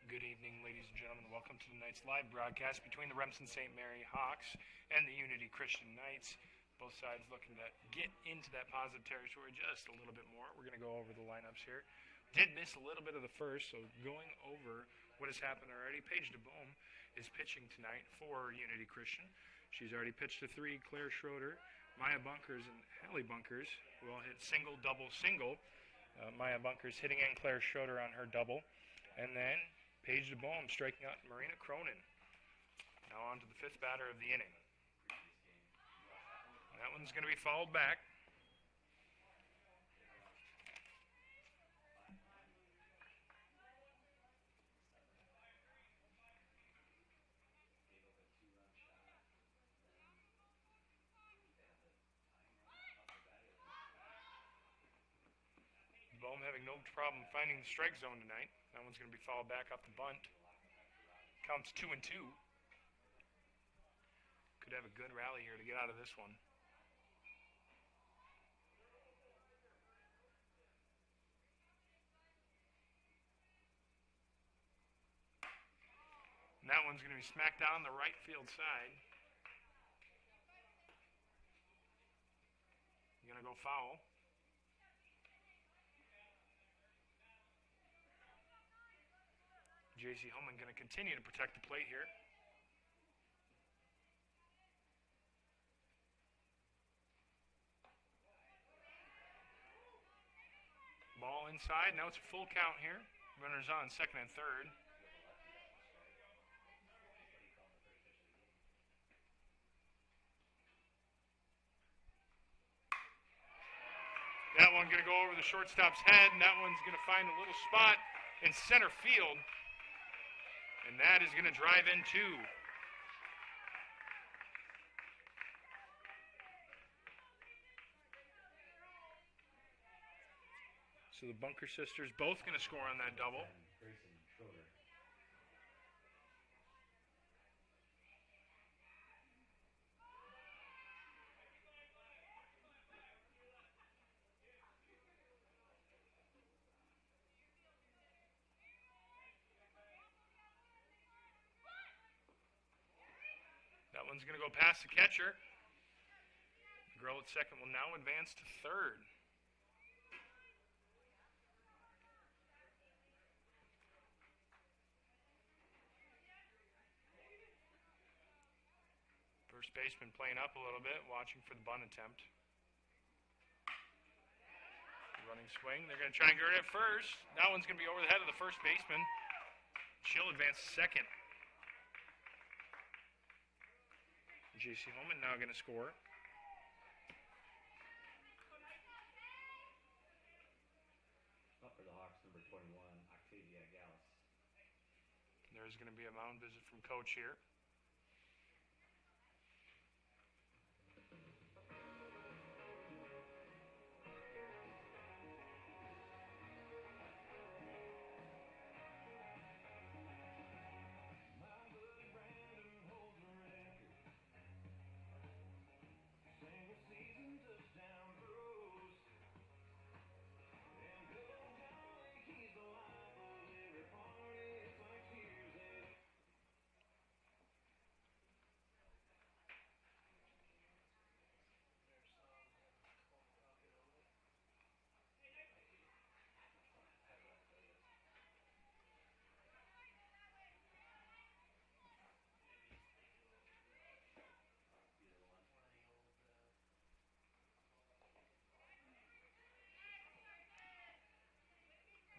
Good evening, ladies and gentlemen. Welcome to tonight's live broadcast between the Remsen St. Mary Hawks and the Unity Christian Knights. Both sides looking to get into that positive territory just a little bit more. We're going to go over the lineups here. Did miss a little bit of the first, so going over what has happened already. Paige DeBohm is pitching tonight for Unity Christian. She's already pitched a 3. Claire Schroeder, Maya Bunkers, and Hallie Bunkers will all hit single, double, single. Maya Bunkers hitting in Claire Schroeder on her double. And then Paige DeBohm striking out Marina Cronin. Now on to the 5th batter of the inning. That one's going to be fouled back. DeBohm having no problem finding the strike zone tonight. That one's going to be fouled back off the bunt. Counts 2-2. Could have a good rally here to get out of this one. And that one's going to be smacked down the right field side. You're going to go foul. J.C. Hillman going to continue to protect the plate here. Ball inside. Now it's a full count here. Runners on 2nd and 3rd. That one going to go over the shortstop's head, and that one's going to find a little spot in center field. And that is going to drive in 2. So the Bunker sisters both going to score on that double. That one's going to go past the catcher. The girl at second will now advance to third. First baseman playing up a little bit, watching for the bunt attempt. Running swing. They're going to try and get it at first. That one's going to be over the head of the first baseman. She'll advance to second. J.C. Holman now going to score. Up for the Hawks, number 21, Octavia Gallus. There's going to be a mound visit from Coach here.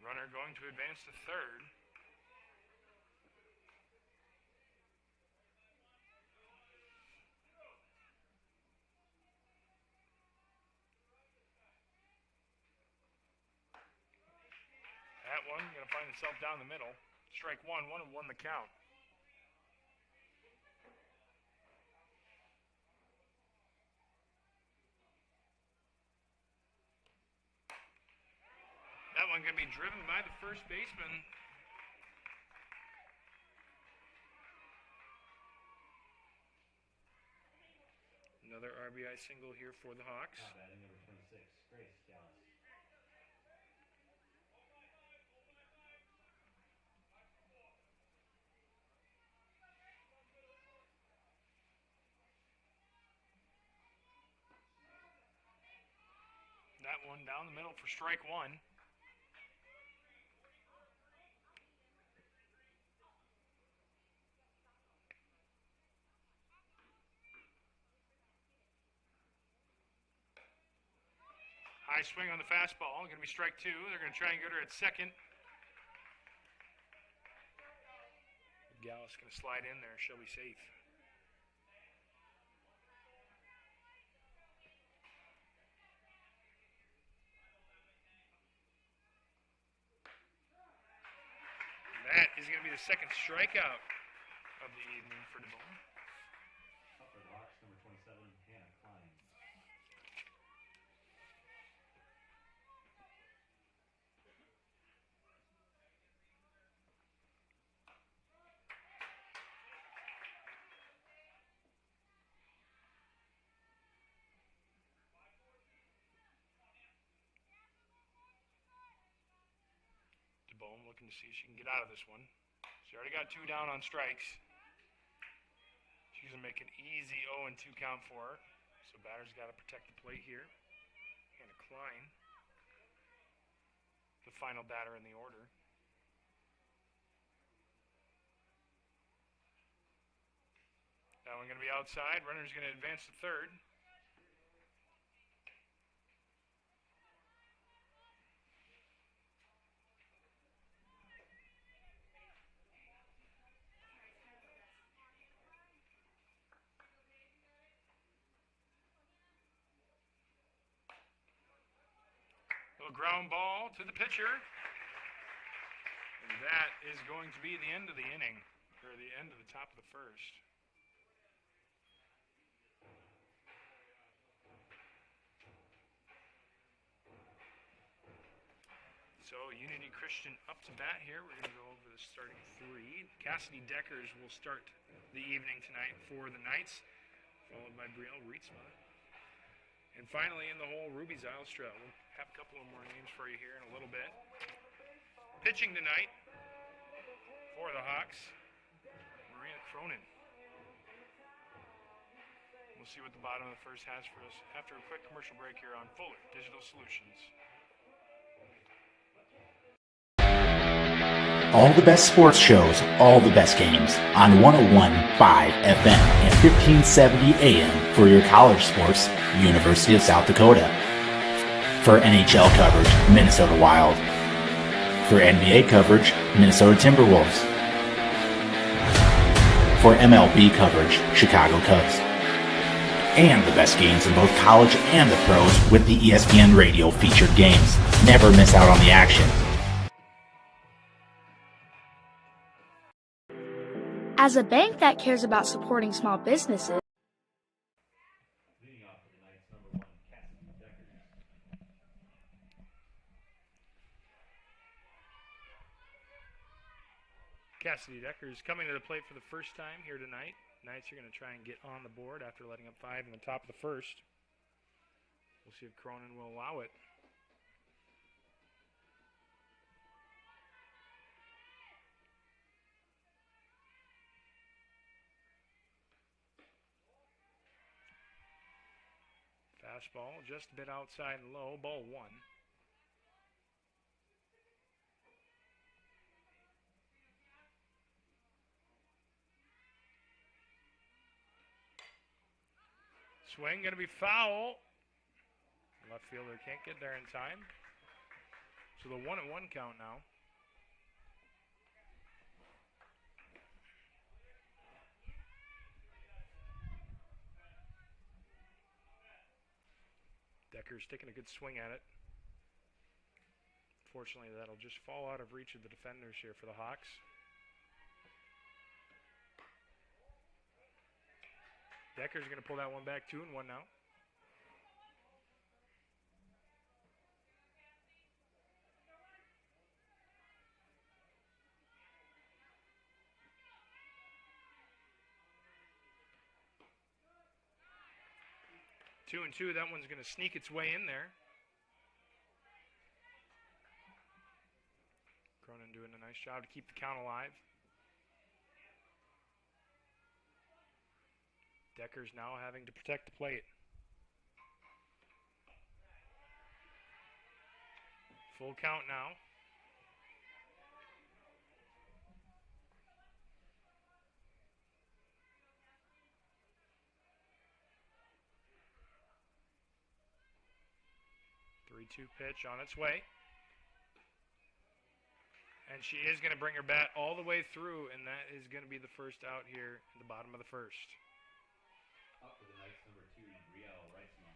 Runner going to advance to third. That one going to find itself down the middle. Strike 1, 1-1 the count. That one going to be driven by the first baseman. Another RBI single here for the Hawks. Batting number 26, Grace Gallus. one down the middle for strike one. High swing on the fastball. Going to be strike two. They're going to try and get her at second. Gallus going to slide in there. She'll be safe. That is going to be the second strikeout of the evening for DeBone. Up for the Hawks, number 27, Hannah Klein. DeBone looking to see if she can get out of this one. She already got two down on strikes. She's going to make an easy 0-2 count for her. So batter's got to protect the plate here. Hannah Klein, the final batter in the order. That one going to be outside. Runner's going to advance to third. Little ground ball to the pitcher. And that is going to be the end of the inning, or the end of the top of the first. So Unity Christian up to bat here. We're going to go over the starting three. Cassidy Deckers will start the evening tonight for the Knights, followed by Brielle Rietzma. And finally in the hole, Ruby Zylstra. We'll have a couple of more names for you here in a little bit. Pitching tonight for the Hawks, Maria Cronin. We'll see what the bottom of the first has for us after a quick commercial break here on Fuller Digital Solutions. All the best sports shows, all the best games on 101.5 FM and 1570 AM for your college sports, University of South Dakota. For NHL coverage, Minnesota Wild. For NBA coverage, Minnesota Timberwolves. For MLB coverage, Chicago Cubs. And the best games in both college and the pros with the ESPN Radio featured games. Never miss out on the action. As a bank that cares about supporting small businesses, Leading off for the Knights, number 1, Cassidy Deckers. Cassidy Deckers coming to the plate for the first time here tonight. Knights are going to try and get on the board after letting up 5 in the top of the first. We'll see if Cronin will allow it. Fastball just a bit outside and low, ball 1. Swing going to be foul. Left fielder can't get there in time. So the 1-1 count now. Decker's taking a good swing at it. Fortunately, that'll just fall out of reach of the defenders here for the Hawks. Decker's going to pull that one back, 2-1 now. Two and two, that one's going to sneak its way in there. Cronin doing a nice job to keep the count alive. Decker's now having to protect the plate. Full count now. Three-two pitch on its way. And she is going to bring her bat all the way through, and that is going to be the first out here at the bottom of the first. Up for the Knights, number 2, Brielle Reitzma.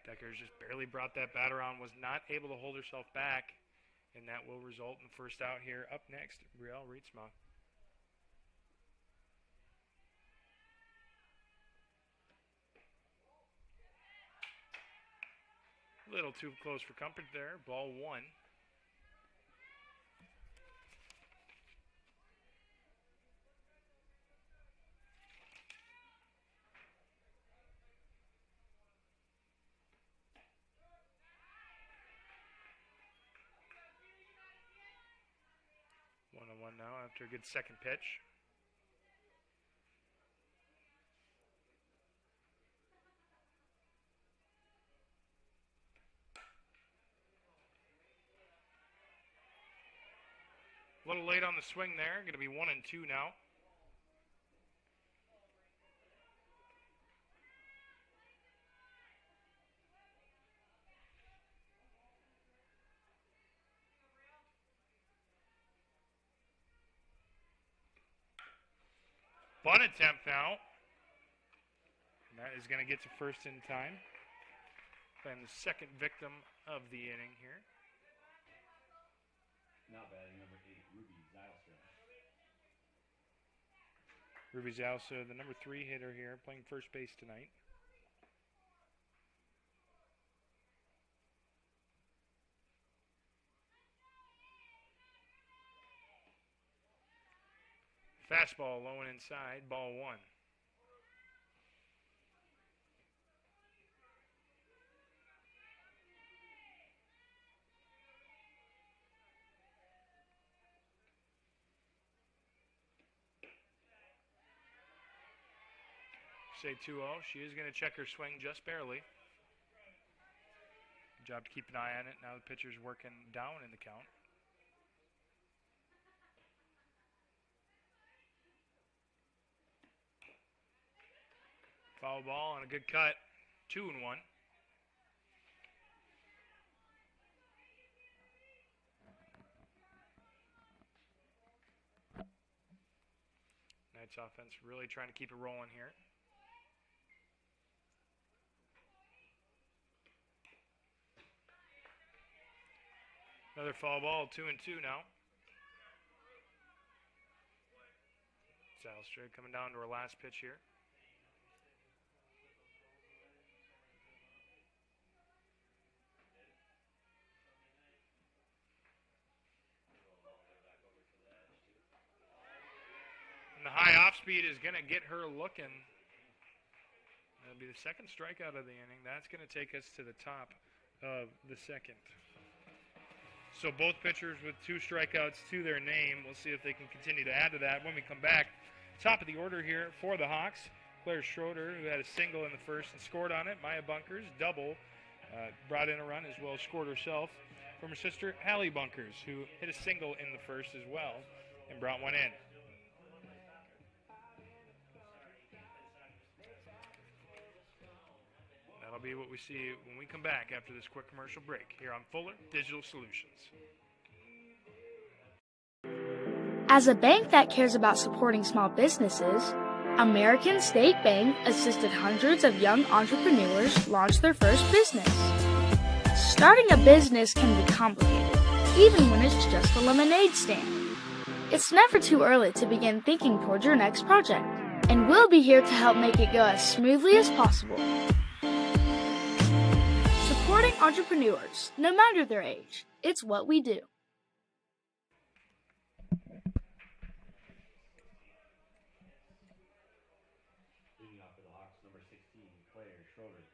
Deckers just barely brought that bat around, was not able to hold herself back, and that will result in the first out here. Up next, Brielle Reitzma. A little too close for comfort there. Ball 1. One now after a good second pitch. A little late on the swing there. Going to be 1-2 now. Bunt attempt now. And that is going to get to first in time. And the second victim of the inning here. Now batting number 8, Ruby Zylstra. Ruby Zylstra, the number 3 hitter here, playing first base tonight. Fastball low and inside, ball 1. Say 2-0. She is going to check her swing just barely. Good job to keep an eye on it. Now the pitcher's working down in the count. Foul ball and a good cut. 2-1. Knights offense really trying to keep it rolling here. Another foul ball, 2-2 now. Zylstra coming down to her last pitch here. And the high off speed is going to get her looking. That'll be the second strikeout of the inning. That's going to take us to the top of the second. So both pitchers with 2 strikeouts to their name. We'll see if they can continue to add to that when we come back. Top of the order here for the Hawks. Claire Schroeder, who had a single in the first and scored on it. Maya Bunkers, double, brought in a run as well as scored herself. From her sister, Hallie Bunkers, who hit a single in the first as well and brought one in. That'll be what we see when we come back after this quick commercial break here on Fuller Digital Solutions. As a bank that cares about supporting small businesses, American State Bank assisted hundreds of young entrepreneurs launch their first business. Starting a business can be complicated, even when it's just a lemonade stand. It's never too early to begin thinking towards your next project, and we'll be here to help make it go as smoothly as possible. Supporting entrepreneurs, no matter their age, it's what we do. Leading off for the Hawks, number 16, Claire Schroeder.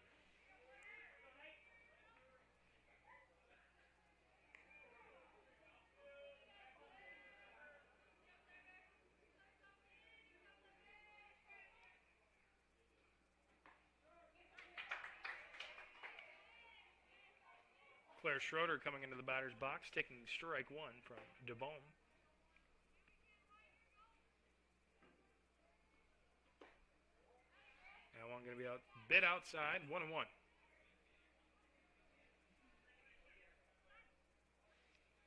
Claire Schroeder coming into the batter's box, taking strike one from DeBohm. That one going to be a bit outside, 1-1.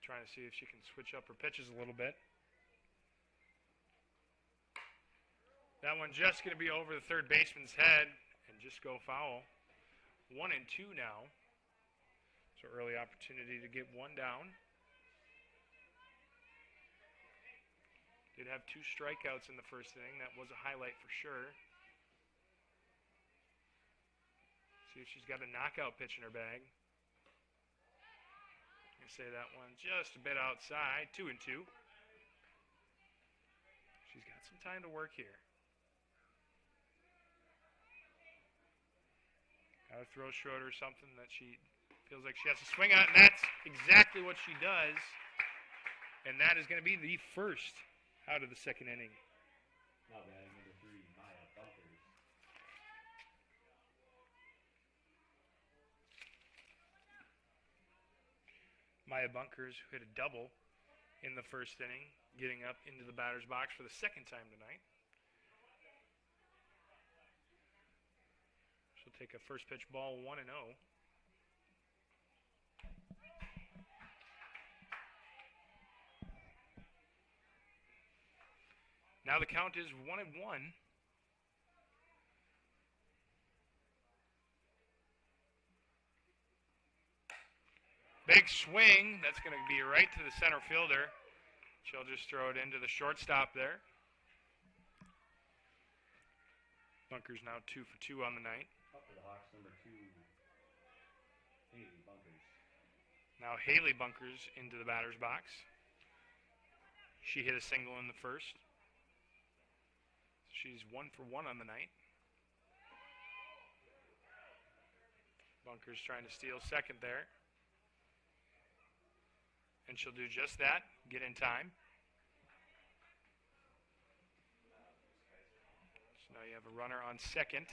Trying to see if she can switch up her pitches a little bit. That one just going to be over the third baseman's head and just go foul. 1-2 now. So early opportunity to get one down. Did have 2 strikeouts in the first inning. That was a highlight for sure. See if she's got a knockout pitch in her bag. I'm going to say that one just a bit outside. 2-2. She's got some time to work here. Got to throw Schroeder something that she feels like she has to swing on, and that's exactly what she does. And that is going to be the first out of the second inning. Now batting number 3, Maya Bunkers. Maya Bunkers, who hit a double in the first inning, getting up into the batter's box for the second time tonight. She'll take a first pitch ball, 1-0. Now the count is 1-1. Big swing. That's going to be right to the center fielder. She'll just throw it into the shortstop there. Bunkers now 2 for 2 on the night. Up for the Hawks, number 2, Haley Bunkers. Now Haley Bunkers into the batter's box. She hit a single in the first. She's 1 for 1 on the night. Bunkers trying to steal second there. And she'll do just that, get in time. So now you have a runner on second.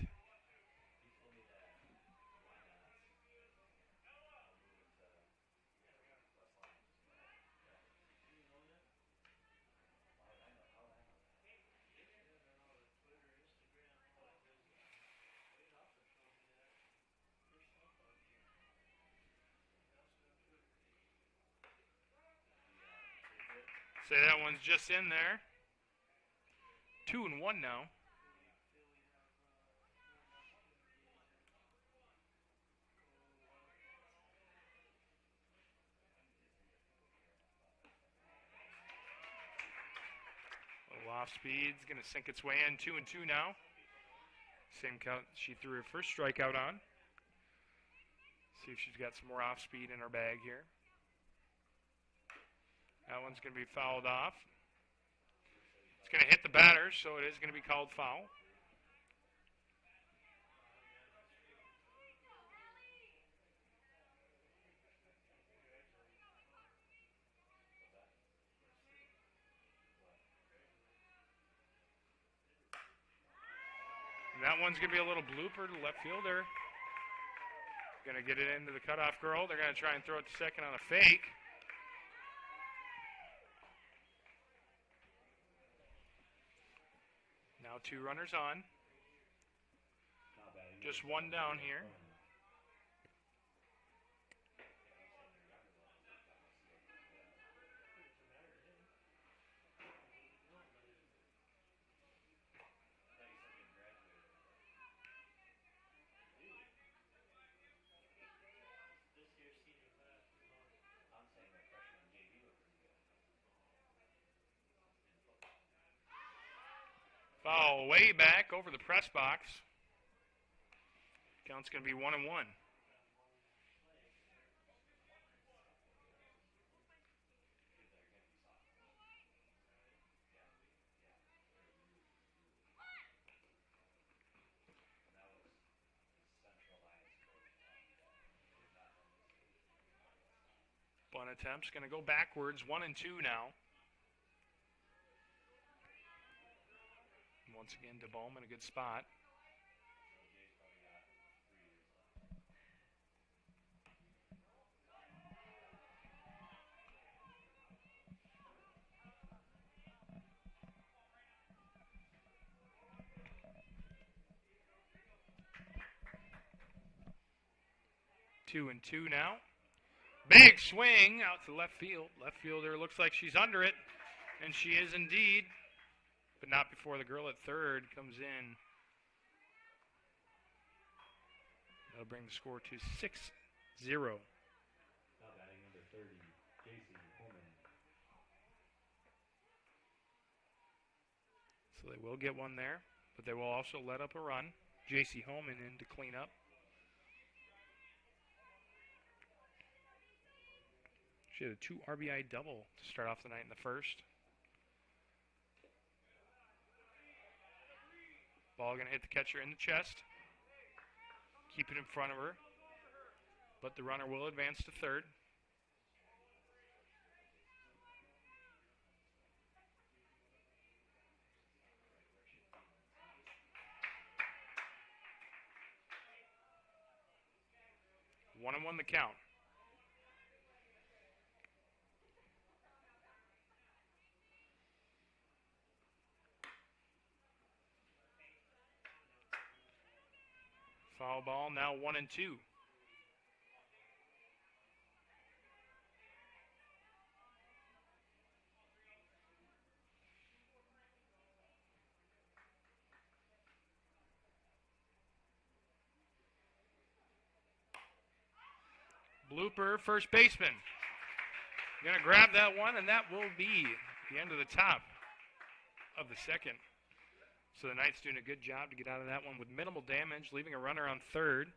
Say that one's just in there. 2-1 now. Little off speed's going to sink its way in. 2-2 now. Same count she threw her first strikeout on. See if she's got some more off speed in her bag here. That one's going to be fouled off. It's going to hit the batter, so it is going to be called foul. And that one's going to be a little blooper to left fielder. Going to get it into the cutoff girl. They're going to try and throw it to second on a fake. Now 2 runners on. Just 1 down here. Foul way back over the press box. Count's going to be 1-1. Bunt attempt's going to go backwards. 1-2 now. Once again, DeBohm in a good spot. 2-2 now. Big swing out to left field. Left fielder looks like she's under it, and she is indeed, but not before the girl at third comes in. That'll bring the score to 6-0. Now batting number 30, J.C. Holman. So they will get one there, but they will also let up a run. J.C. Holman in to clean up. She had a 2 RBI double to start off the night in the first. Ball going to hit the catcher in the chest. Keep it in front of her. But the runner will advance to third. One and one the count. Foul ball, now 1-2. Blooper, first baseman. Going to grab that one, and that will be the end of the top of the second. So the Knights doing a good job to get out of that one with minimal damage, leaving a runner on third.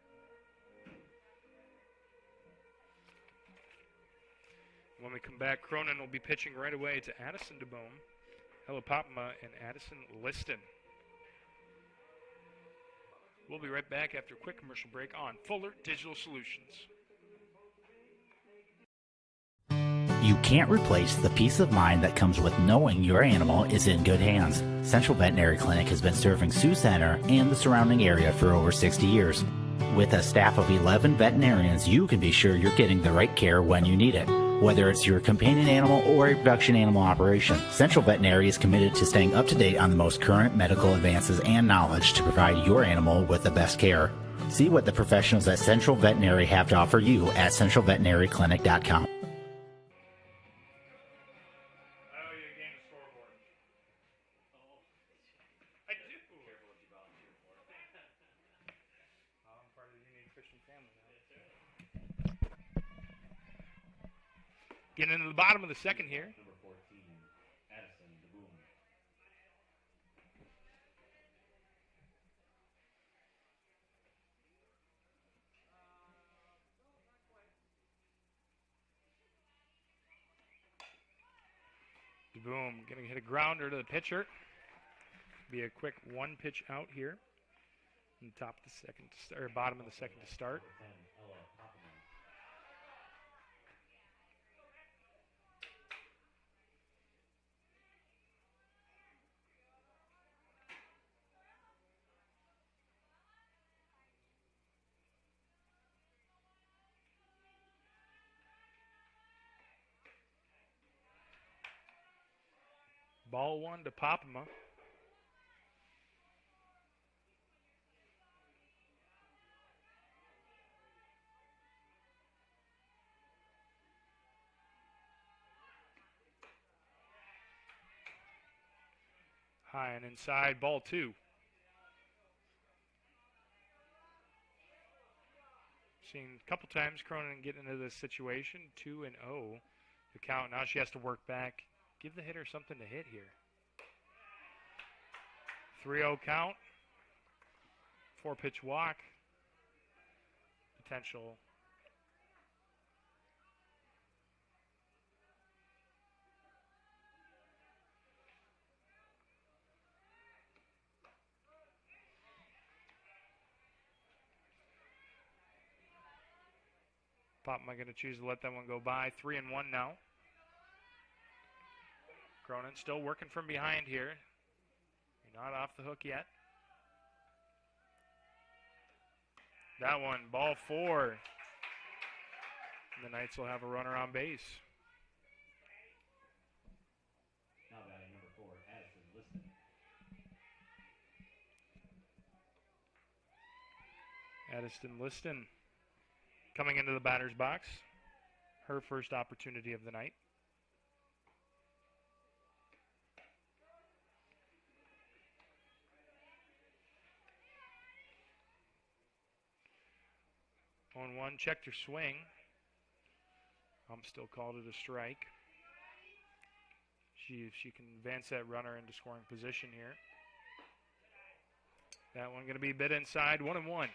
When we come back, Cronin will be pitching right away to Addison DeBoom, Ella Popma, and Addison Liston. We'll be right back after a quick commercial break on Fuller Digital Solutions. You can't replace the peace of mind that comes with knowing your animal is in good hands. Central Veterinary Clinic has been serving Sioux Center and the surrounding area for over 60 years. With a staff of 11 veterinarians, you can be sure you're getting the right care when you need it. Whether it's your companion animal or a production animal operation, Central Veterinary is committed to staying up to date on the most current medical advances and knowledge to provide your animal with the best care. See what the professionals at Central Veterinary have to offer you at centralveterinaryclinic.com. Getting into the bottom of the second here. Number 14, Addison DeBoom. DeBoom going to hit a grounder to the pitcher. Be a quick one pitch out here. In the top of the second, or bottom of the second to start. Number 10, Ella Popman. Ball one to Popma. High and inside, ball two. Seen a couple times Cronin get into this situation, 2-0. The count, now she has to work back. Give the hitter something to hit here. 3-0 count. 4-pitch walk. Potential. Popma going to choose to let that one go by. 3-1 now. Cronin still working from behind here. Not off the hook yet. That one, ball four. And the Knights will have a runner on base. Now batting number 4, Addison Liston. Addison Liston Coming into the batter's box, her first opportunity of the night. On one, checked her swing. I'm still called it a strike. She can advance that runner into scoring position here. That one going to be bit inside, 1-1.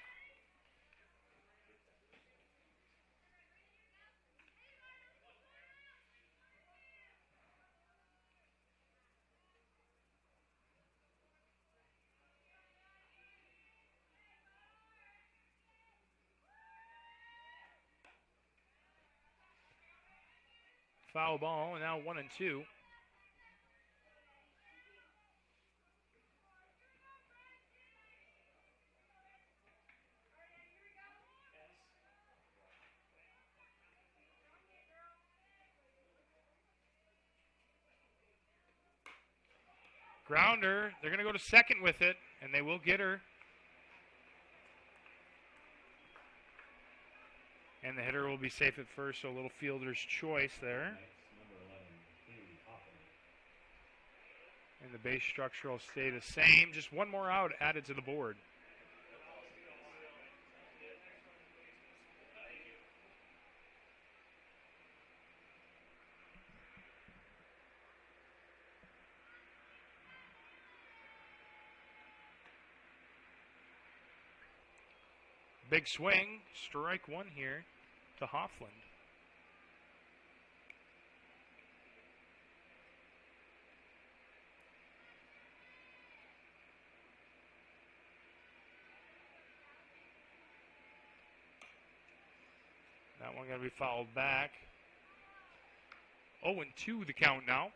Foul ball, and now 1-2. Grounder, they're going to go to second with it, and they will get her. And the hitter will be safe at first, so a little fielder's choice there. And the base structure will stay the same. Just one more out added to the board. Big swing, strike one here to Hoffland. That one going to be fouled back. 0-2 the count now.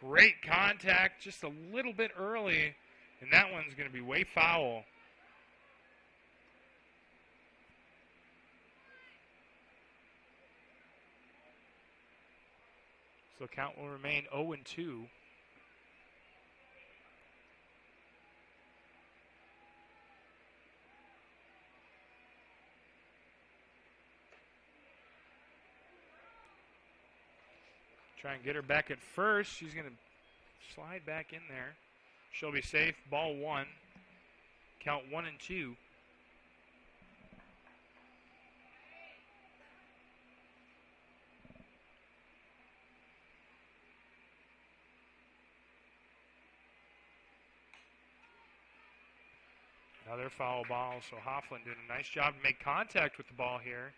Great contact, just a little bit early, and that one's going to be way foul. So count will remain 0-2. Try and get her back at first. She's going to slide back in there. She'll be safe. Ball one. Count 1-2. Another foul ball. So Hoffland did a nice job to make contact with the ball here.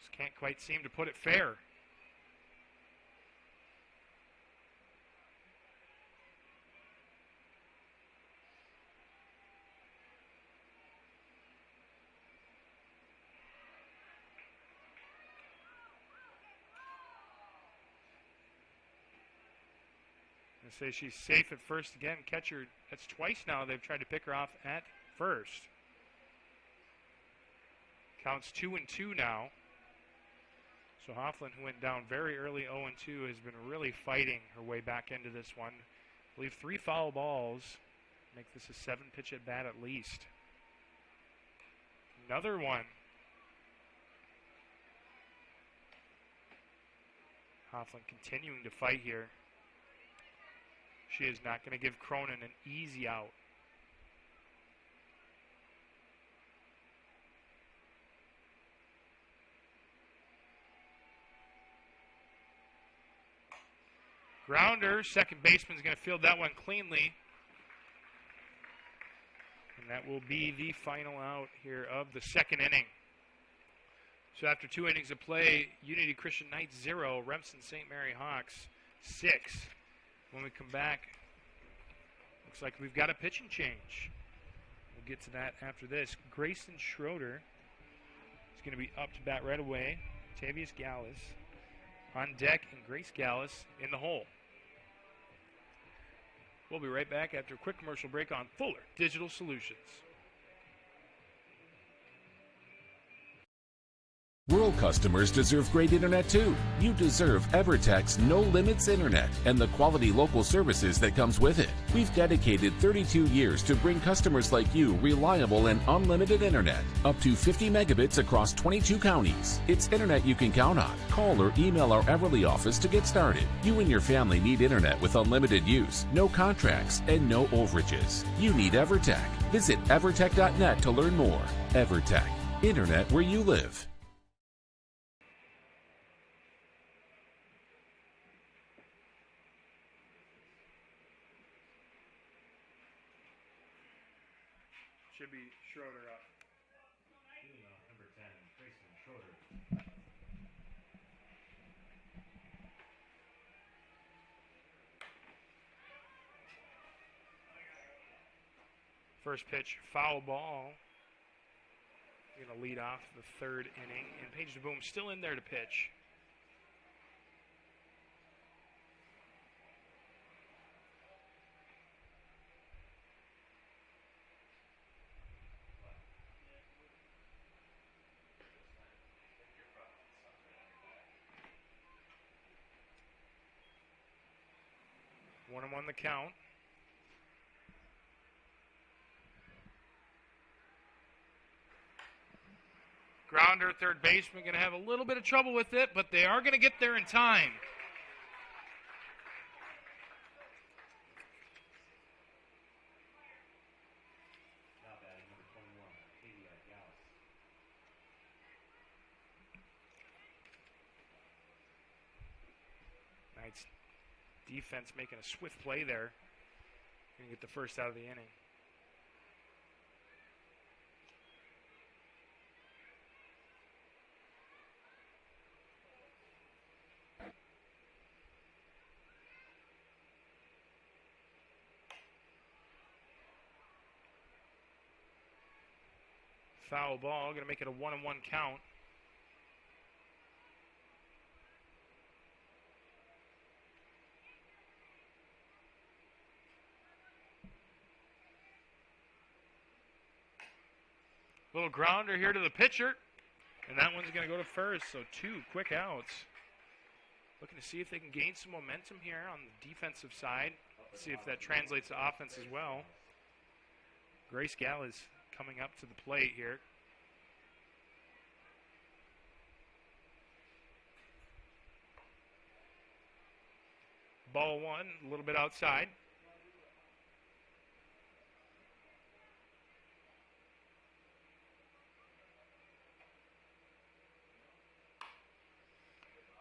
Just can't quite seem to put it fair. Say she's safe at first again. Catcher, that's twice now they've tried to pick her off at first. Counts 2-2 now. So Hoffland, who went down very early 0-2, has been really fighting her way back into this one. I believe 3 foul balls make this a 7-pitch at bat at least. Another one. Hoffland continuing to fight here. She is not going to give Cronin an easy out. Grounder, second baseman's going to field that one cleanly. And that will be the final out here of the second inning. So after 2 innings of play, Unity Christian Knights 0, Remsen St. Mary Hawks 6. When we come back, looks like we've got a pitching change. We'll get to that after this. Grayson Schroeder is going to be up to bat right away. Tavius Gallus on deck, and Grace Gallus in the hole. We'll be right back after a quick commercial break on Fuller Digital Solutions. Rural customers deserve great internet too. You deserve EverTech's No Limits Internet and the quality local services that comes with it. We've dedicated 32 years to bring customers like you reliable and unlimited internet, up to 50 megabits across 22 counties. It's internet you can count on. Call or email our Everly office to get started. You and your family need internet with unlimited use, no contracts, and no overages. You need EverTech. Visit evertech.net to learn more. EverTech, internet where you live. Should be Schroeder up. Number 10, Grayson Schroeder. First pitch, foul ball. Going to lead off the third inning. And Paige DeBoom still in there to pitch. One and one the count. Grounder, third baseman, going to have a little bit of trouble with it, but they are going to get there in time. Now batting number 21, Katie Gallus. Knights defense making a swift play there. Going to get the first out of the inning. Foul ball, going to make it a 1-1 count. Little grounder here to the pitcher, and that one's going to go to first, so 2 quick outs. Looking to see if they can gain some momentum here on the defensive side, see if that translates to offense as well. Grace Gall is coming up to the plate here. Ball one, a little bit outside.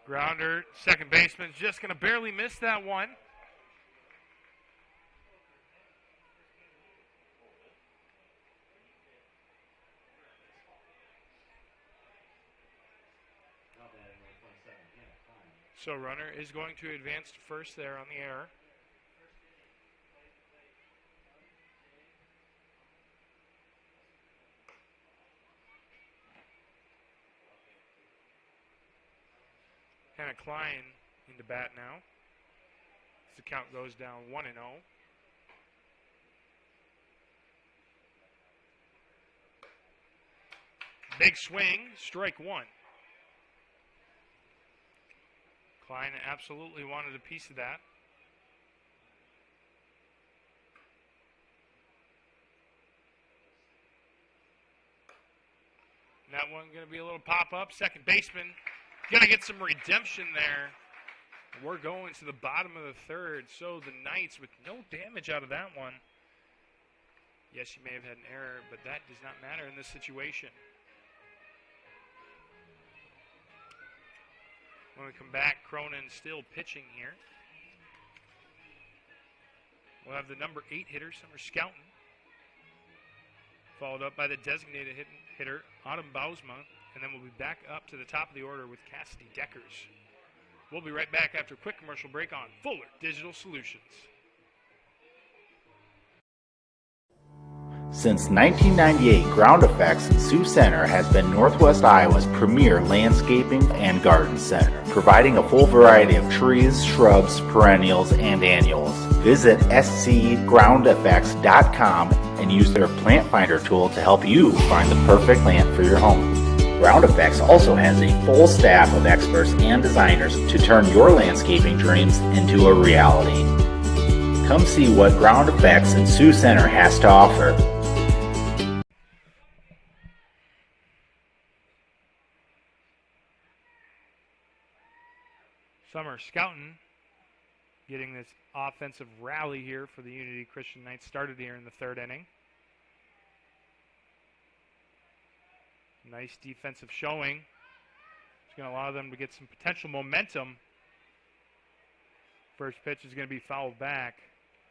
Grounder, second baseman's just going to barely miss that one. So runner is going to advance to first there on the error. Hannah Klein into bat now. As the count goes down 1-0. Big swing, strike one. Klein absolutely wanted a piece of that. And that one going to be a little pop-up. Second baseman going to get some redemption there. We're going to the bottom of the third. So the Knights with no damage out of that one. Yes, you may have had an error, but that does not matter in this situation. When we come back, Cronin still pitching here. We'll have the number 8 hitter, Summer Scouten, followed up by the designated hitter, Autumn Bausma, and then we'll be back up to the top of the order with Cassidy Deckers. We'll be right back after a quick commercial break on Fuller Digital Solutions. Since 1998, Ground Effects in Sioux Center has been Northwest Iowa's premier landscaping and garden center, providing a full variety of trees, shrubs, perennials, and annuals. Visit scgroundeffects.com and use their plant finder tool to help you find the perfect plant for your home. Ground Effects also has a full staff of experts and designers to turn your landscaping dreams into a reality. Come see what Ground Effects in Sioux Center has to offer. Summer scouting, getting this offensive rally here for the Unity Christian Knights, started here in the third inning. Nice defensive showing. It's going to allow them to get some potential momentum. First pitch is going to be fouled back.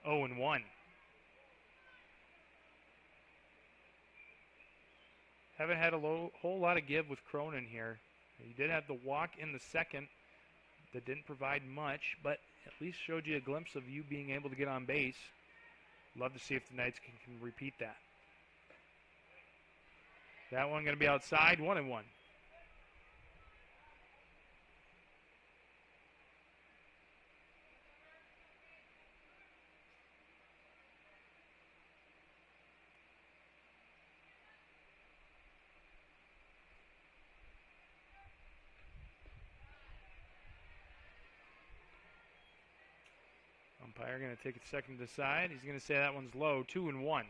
0-1. Haven't had a whole lot of give with Cronin here. He did have the walk in the second that didn't provide much, but at least showed you a glimpse of you being able to get on base. Love to see if the Knights can repeat that. That one going to be outside, 1-1. Umpire going to take a second to decide. He's going to say that one's low, 2-1.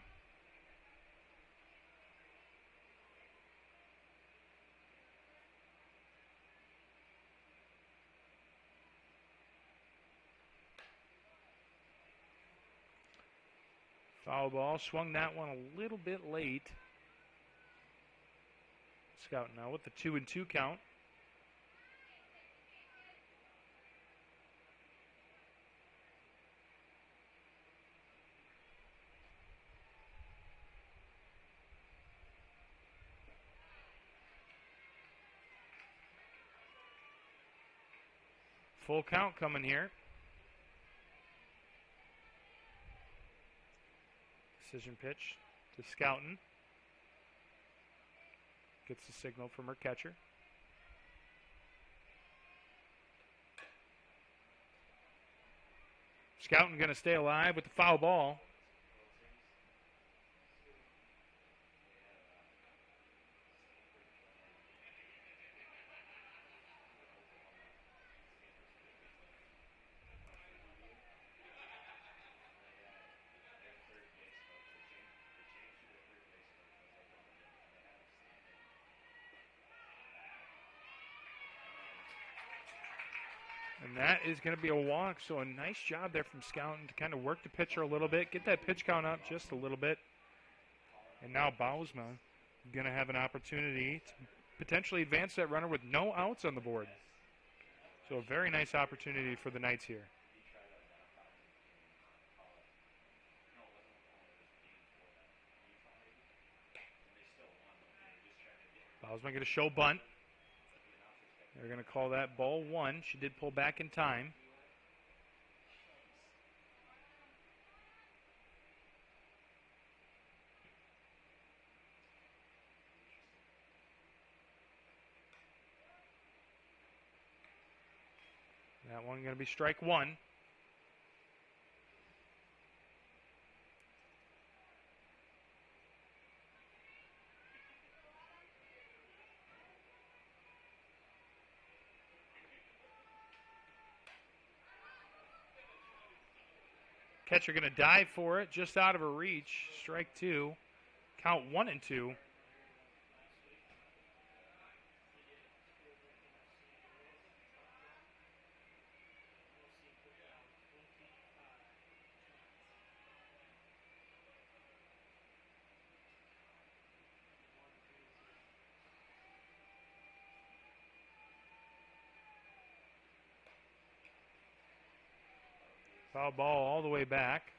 Foul ball, swung that one a little bit late. Scout now with the 2-2 count. Full count coming here. Decision pitch to Scouten. Gets the signal from her catcher. Scouten going to stay alive with the foul ball. And that is going to be a walk, so a nice job there from Scouten to kind of work the pitcher a little bit, get that pitch count up just a little bit. And now Bausma going to have an opportunity to potentially advance that runner with no outs on the board. So a very nice opportunity for the Knights here. Bausma going to show bunt. They're going to call that ball one. She did pull back in time. That one going to be strike one. Catcher going to dive for it, just out of her reach. Strike two. Count 1-2. Foul ball all the way back.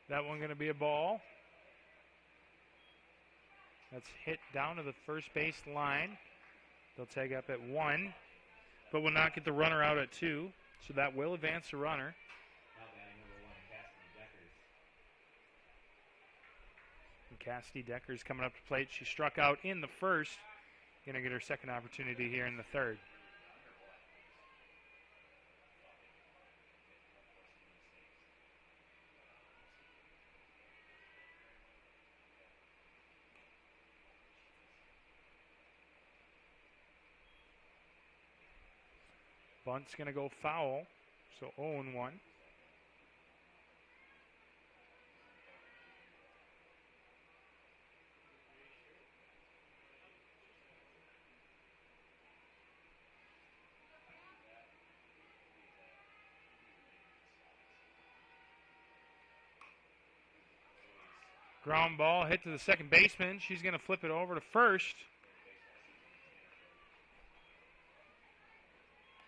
That one going to be a ball. That's hit down to the first base line. They'll tag up at 1, but will not get the runner out at 2, so that will advance the runner. Cassidy Decker's coming up to plate. She struck out in the first. Going to get her second opportunity here in the third. Bunt's going to go foul, so 0-1. Ground ball hit to the second baseman. She's going to flip it over to first.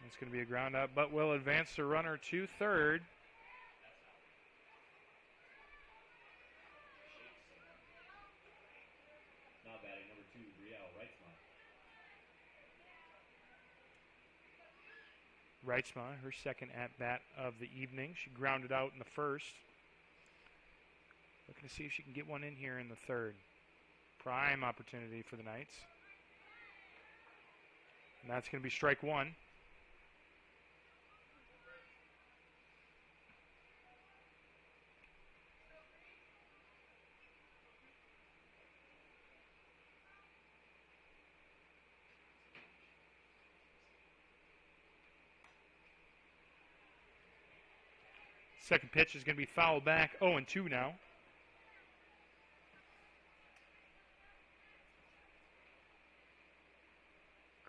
It's going to be a ground out, but will advance the runner to third. Now batting number 2, Brielle Reitzma. Reitzma, her second at-bat of the evening. She grounded out in the first. Looking to see if she can get one in here in the third. Prime opportunity for the Knights. And that's going to be strike one. Second pitch is going to be fouled back. 0-2 now.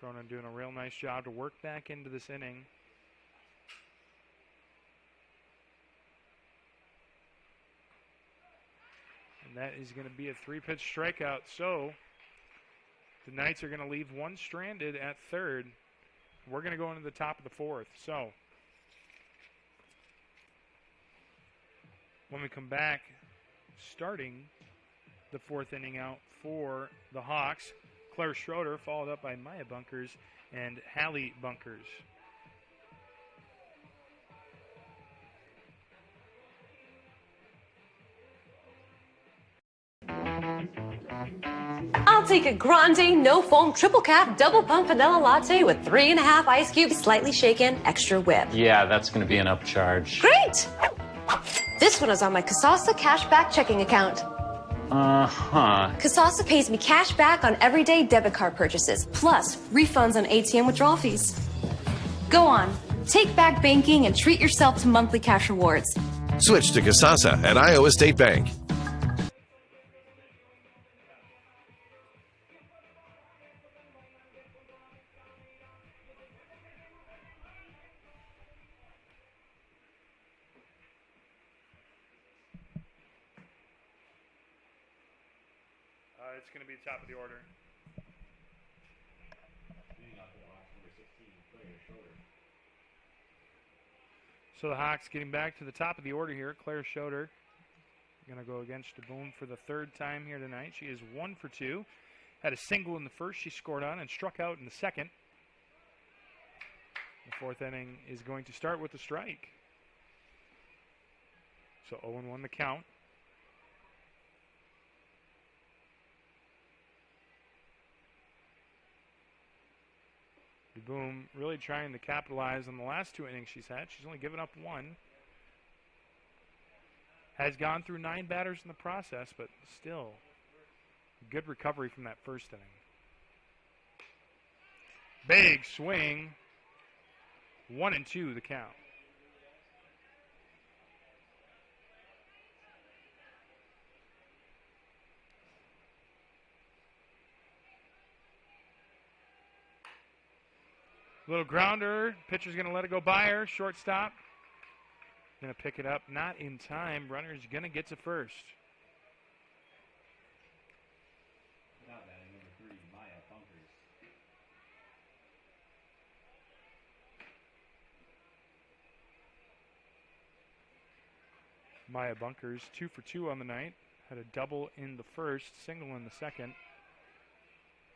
Cronin doing a real nice job to work back into this inning. And that is going to be a 3-pitch strikeout. So the Knights are going to leave one stranded at third. We're going to go into the top of the fourth. So when we come back, starting the fourth inning out for the Hawks, Claire Schroeder, followed up by Maya Bunkers and Hallie Bunkers. I'll take a grande, no foam, triple cap, double pump vanilla latte with 3.5 ice cubes, slightly shaken, extra whip. Yeah, that's going to be an upcharge. Great! This one is on my Kasasa cashback checking account. Uh-huh. Kasasa pays me cash back on everyday debit card purchases, plus refunds on ATM withdrawal fees. Go on, take back banking and treat yourself to monthly cash rewards. Switch to Kasasa at Iowa State Bank. It's going to be the top of the order. So the Hawks getting back to the top of the order here. Claire Schroeder going to go against DeBoom for the third time here tonight. She is 1 for 2. Had a single in the first she scored on and struck out in the second. The fourth inning is going to start with a strike. So 0-1 the count. DeBoom really trying to capitalize on the last 2 innings she's had. She's only given up 1. Has gone through 9 batters in the process, but still good recovery from that first inning. Big swing. 1-2 the count. Little grounder. Pitcher's going to let it go by her. Shortstop. Going to pick it up. Not in time. Runner's going to get to first. Now batting number 3, Maya Bunkers. Maya Bunkers, 2 for 2 on the night. Had a double in the first, single in the second.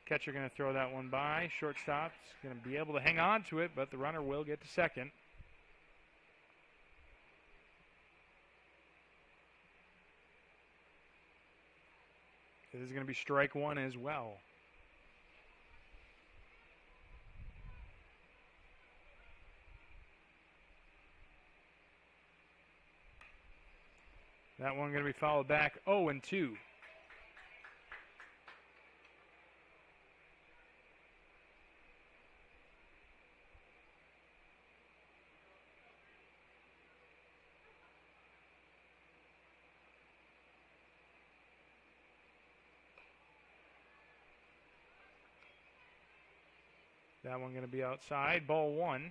Catcher going to throw that one by. Shortstop's going to be able to hang on to it, but the runner will get to second. It is going to be strike one as well. That one going to be fouled back 0-2. That one going to be outside. Ball one.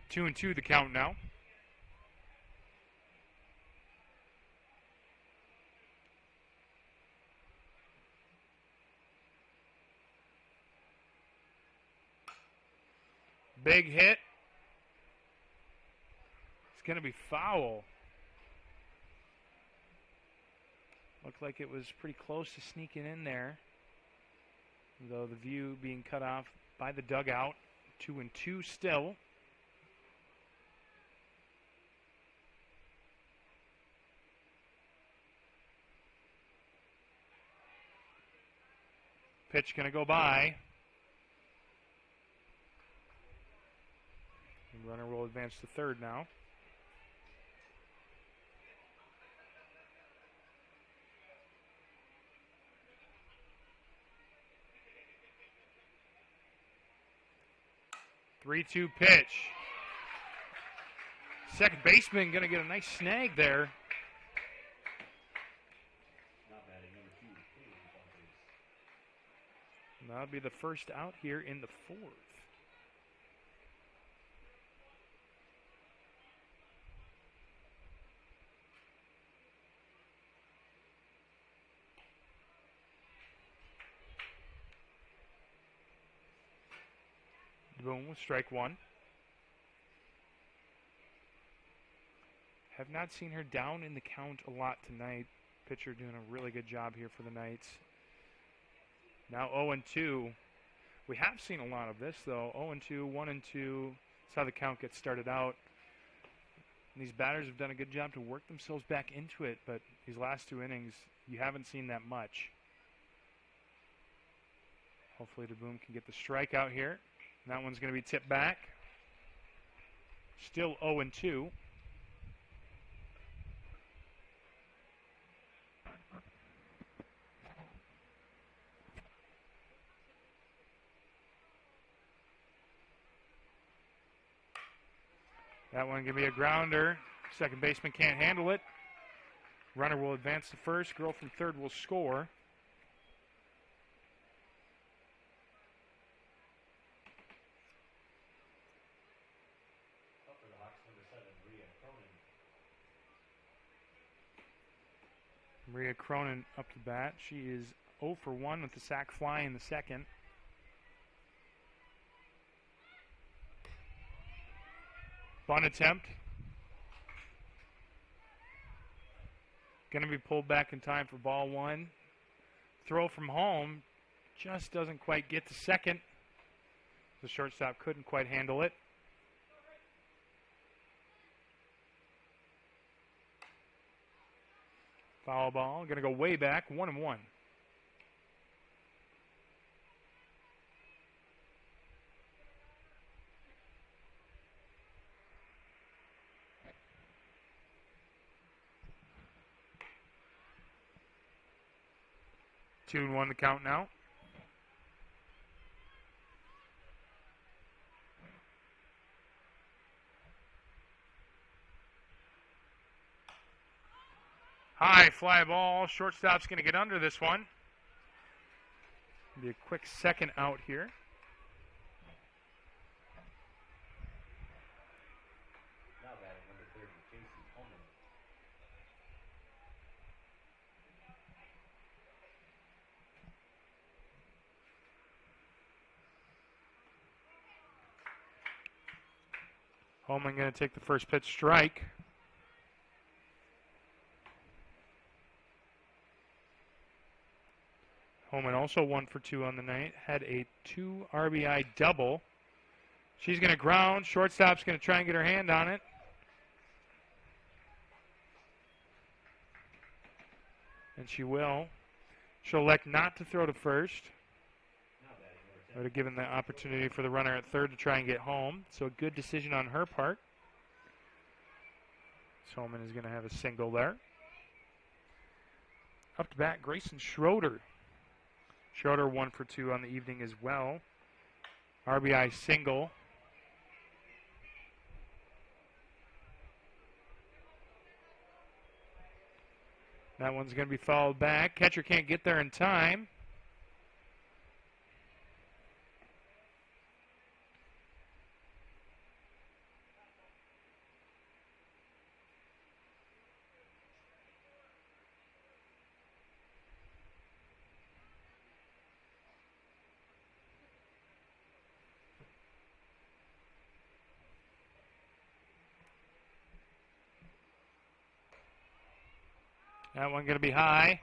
Two and two the count now. Big hit. It's going to be foul. Looked like it was pretty close to sneaking in there, though the view being cut off by the dugout. 2-2 still. Pitch going to go by. The runner will advance to third now. Three-two pitch. Second baseman going to get a nice snag there. That'll be the first out here in the fourth. Boom with strike one. Have not seen her down in the count a lot tonight. Pitcher doing a really good job here for the Knights. Now 0-2. We have seen a lot of this, though. 0-2, 1-2. That's how the count gets started out. And these batters have done a good job to work themselves back into it, but these last two innings, you haven't seen that much. Hopefully DeBoom can get the strikeout here. And that one's going to be tipped back. Still 0-2. That one going to be a grounder. Second baseman can't handle it. Runner will advance to first. Girl from third will score. Up for the Hawks, number 7, Maria Cronin up to bat. She is 0 for 1 with the sac fly in the second. Bunt attempt. Going to be pulled back in time for ball one. Throw from home just doesn't quite get to second. The shortstop couldn't quite handle it. Foul ball. Going to go way back. 1-1. Two and one to count now. High fly ball. Shortstop's going to get under this one. Be a quick second out here. Now batting number 30, Casey Holman. Holman going to take the first pitch strike. Holman also 1 for 2 on the night. Had a 2 RBI double She's going to ground. Shortstop's going to try and get her hand on it. And she will. She'll elect not to throw to first. Would have given the opportunity for the runner at third to try and get home. So a good decision on her part. Solman is going to have a single there. Up to bat, Grayson Schroeder. Schroeder 1 for 2 on the evening as well. RBI single. That one's going to be fouled back. Catcher can't get there in time. That one going to be high.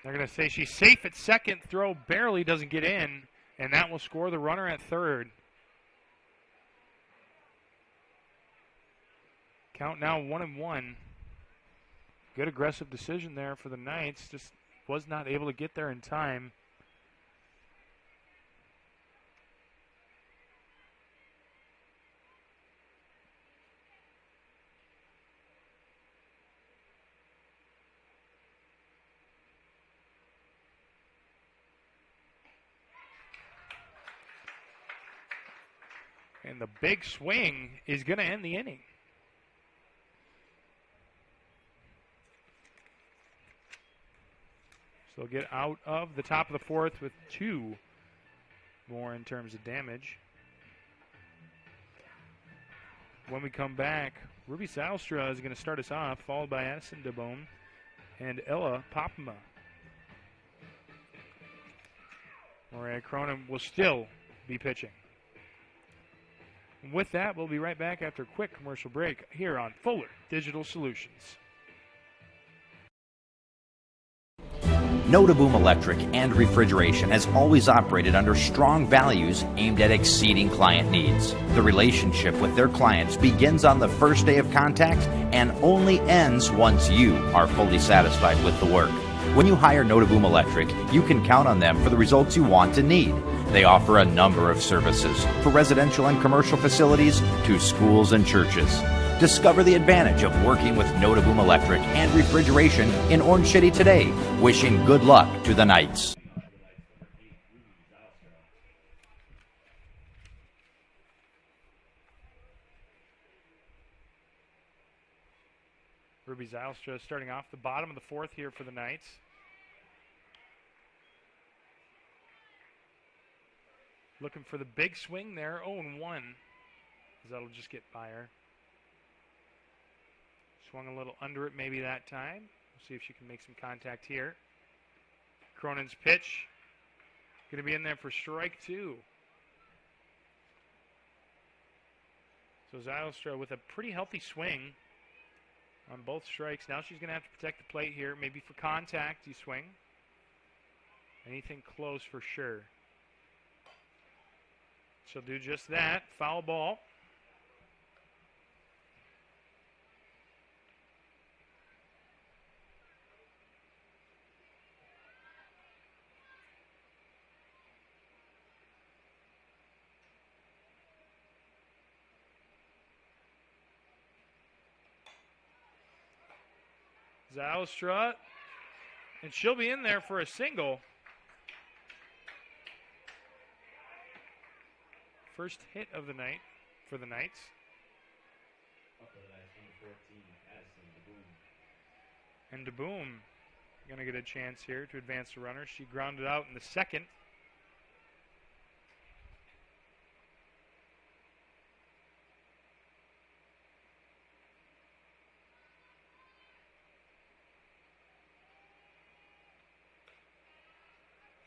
They're going to say she's safe at second. Throw barely doesn't get in, and that will score the runner at third. Count now 1-1. Good aggressive decision there for the Knights. Just was not able to get there in time. And the big swing is going to end the inning. So they'll get out of the top of the fourth with 2 more in terms of damage. When we come back, Ruby Salstra is going to start us off, followed by Addison DeBoom and Ella Popma. Maria Cronin will still be pitching. And with that, we'll be right back after a quick commercial break here on Fuller Digital Solutions. Notaboom Electric and Refrigeration has always operated under strong values aimed at exceeding client needs. The relationship with their clients begins on the first day of contact and only ends once you are fully satisfied with the work. When you hire Notaboom Electric, you can count on them for the results you want and need. They offer a number of services for residential and commercial facilities to schools and churches. Discover the advantage of working with Notaboom Electric and Refrigeration in Orange City today. Wishing good luck to the Knights. Ruby Zylstra starting off the bottom of the fourth here for the Knights. Looking for the big swing there, 0-1. That'll just get by her. Swung a little under it maybe that time. We'll see if she can make some contact here. Cronin's pitch. Going to be in there for strike 2. So Zylstra with a pretty healthy swing on both strikes. Now she's going to have to protect the plate here. Maybe for contact you swing. Anything close for sure. She'll do just that. Foul ball. Zylstra, and she'll be in there for a single. First hit of the night for the Knights. And DeBoom going to get a chance here to advance the runner. She grounded out in the second.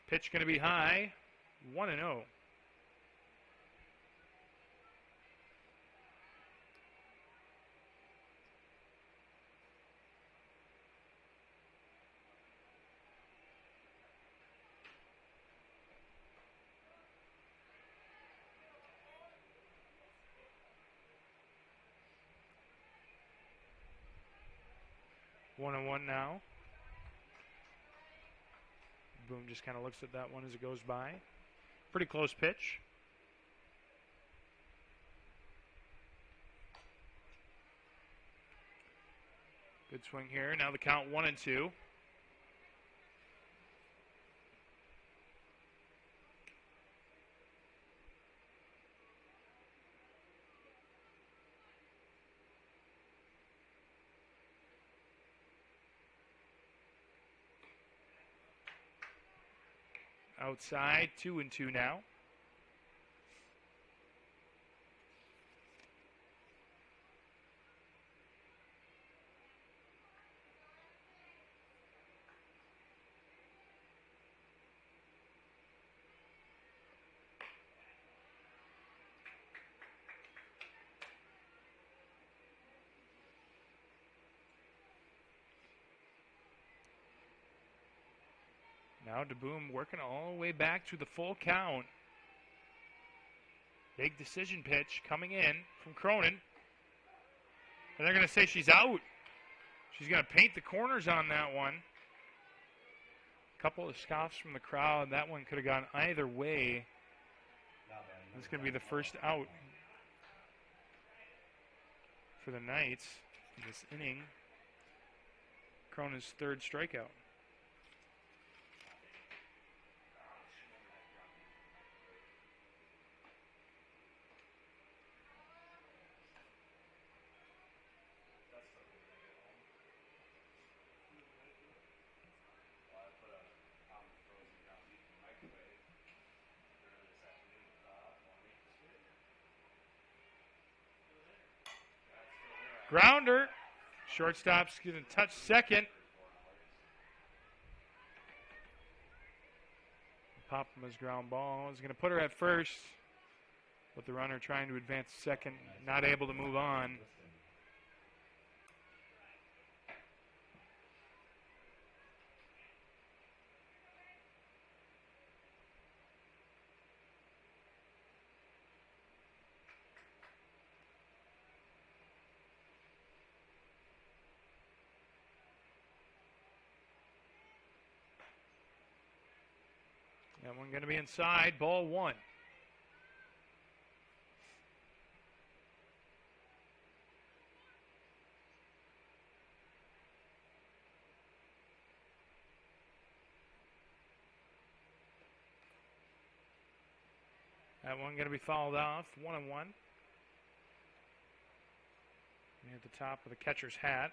Pitch going to be high, 1-0. 1-1 now. Boom just kind of looks at that one as it goes by. Pretty close pitch. Good swing here. Now the count 1-2. Outside, 2-2 now. Now DeBoom working all the way back to the full count. Big decision pitch coming in from Cronin. And they're going to say she's out. She's going to paint the corners on that one. A couple of scoffs from the crowd. That one could have gone either way. This is going to be the first out for the Knights this inning. Cronin's third strikeout. Grounder. Shortstop's going to touch second. Popma's ground ball is going to put her at first, with the runner trying to advance second, not able to move on. That one going to be inside, ball one. That one going to be fouled off, 1-1. At the top of the catcher's hat.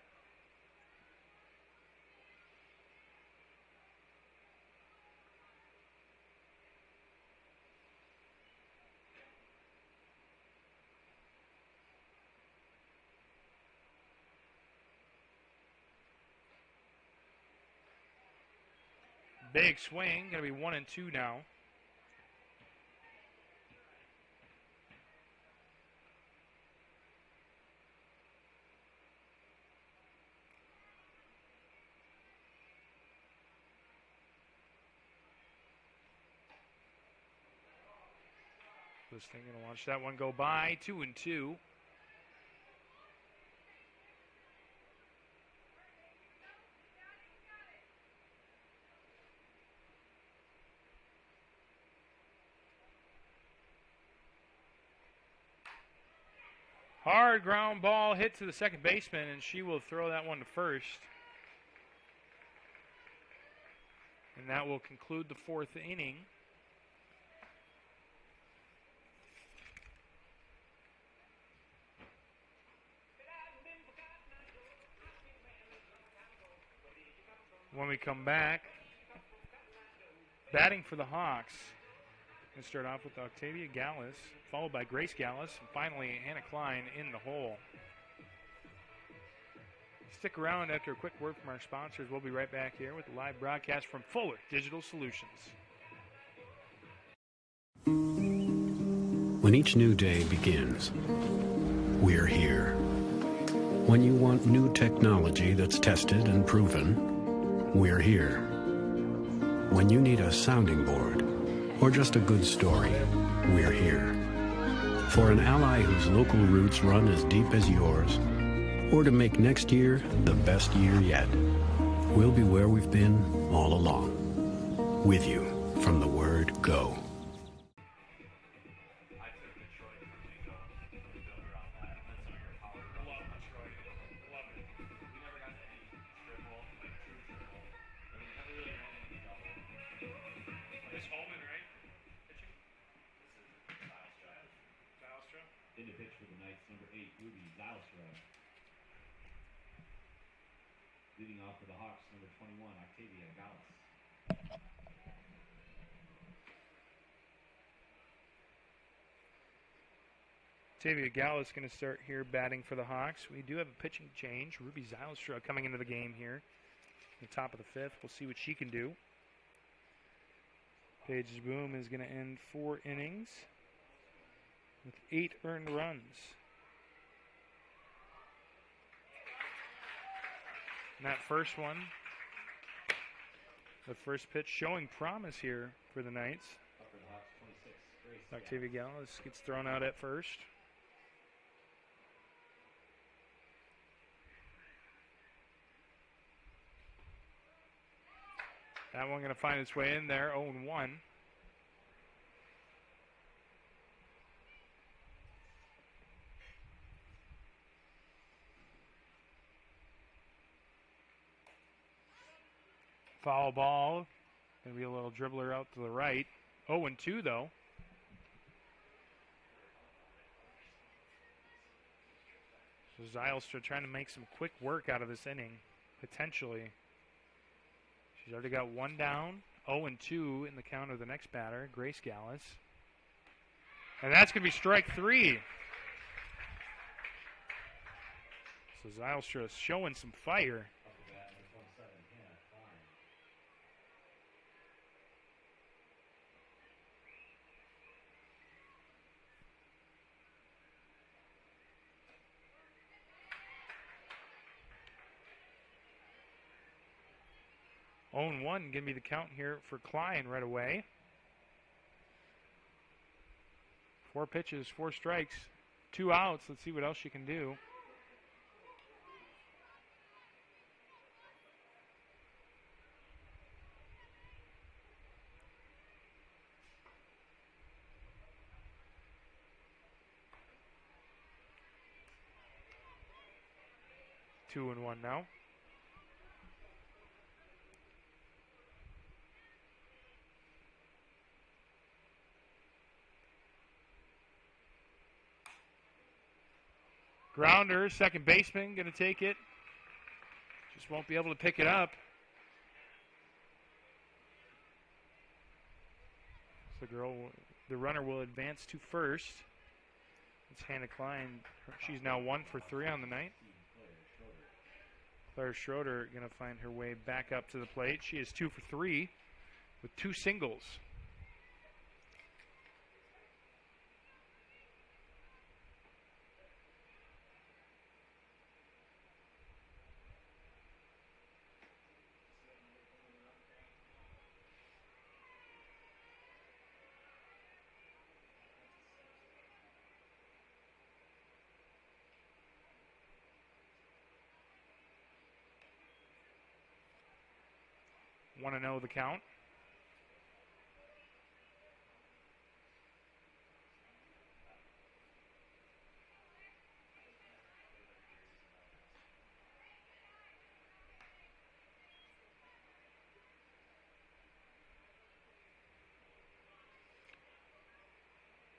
Big swing, going to be 1-2 now. This thing going to watch that one go by, 2-2. Hard ground ball hit to the second baseman, and she will throw that one to first. And that will conclude the fourth inning. When we come back, batting for the Hawks. Going to start off with Octavia Gallus, followed by Grace Gallus, and finally Hannah Klein in the hole. Stick around after a quick word from our sponsors. We'll be right back here with the live broadcast from Fuller Digital Solutions. When each new day begins, we're here. When you want new technology that's tested and proven, we're here. When you need a sounding board or just a good story, we're here. For an ally whose local roots run as deep as yours, or to make next year the best year yet. We'll be where we've been all along, with you from the word go. In the pitch for the Knights, number 8, Ruby Zylstra. Leading off for the Hawks, number 21, Octavia Gallus. Octavia Gallus is going to start here batting for the Hawks. We do have a pitching change. Ruby Zylstra coming into the game here. The top of the 5th. We'll see what she can do. Paige Boom is going to end 4 innings with 8 earned runs. And that first one, the first pitch showing promise here for the Knights. Octavia Gallus gets thrown out at first. That one going to find its way in there, 0-1. Foul ball. Going to be a little dribbler out to the right. 0-2 though. So Zylstra trying to make some quick work out of this inning, potentially. She's already got 1 down. 0-2 in the count of the next batter, Grace Gallus. And that's going to be strike 3. So Zylstra is showing some fire. 0-1 going to be the count here for Klein right away. 4 pitches, 4 strikes, 2 outs. Let's see what else she can do. Two and 1 now. Grounder, second baseman, going to take it. Just won't be able to pick it up. So the runner will advance to first. It's Hannah Klein. She's now 1 for 3 on the night. Claire Schroeder going to find her way back up to the plate. She is 2 for 3 with 2 singles. Want to know the count?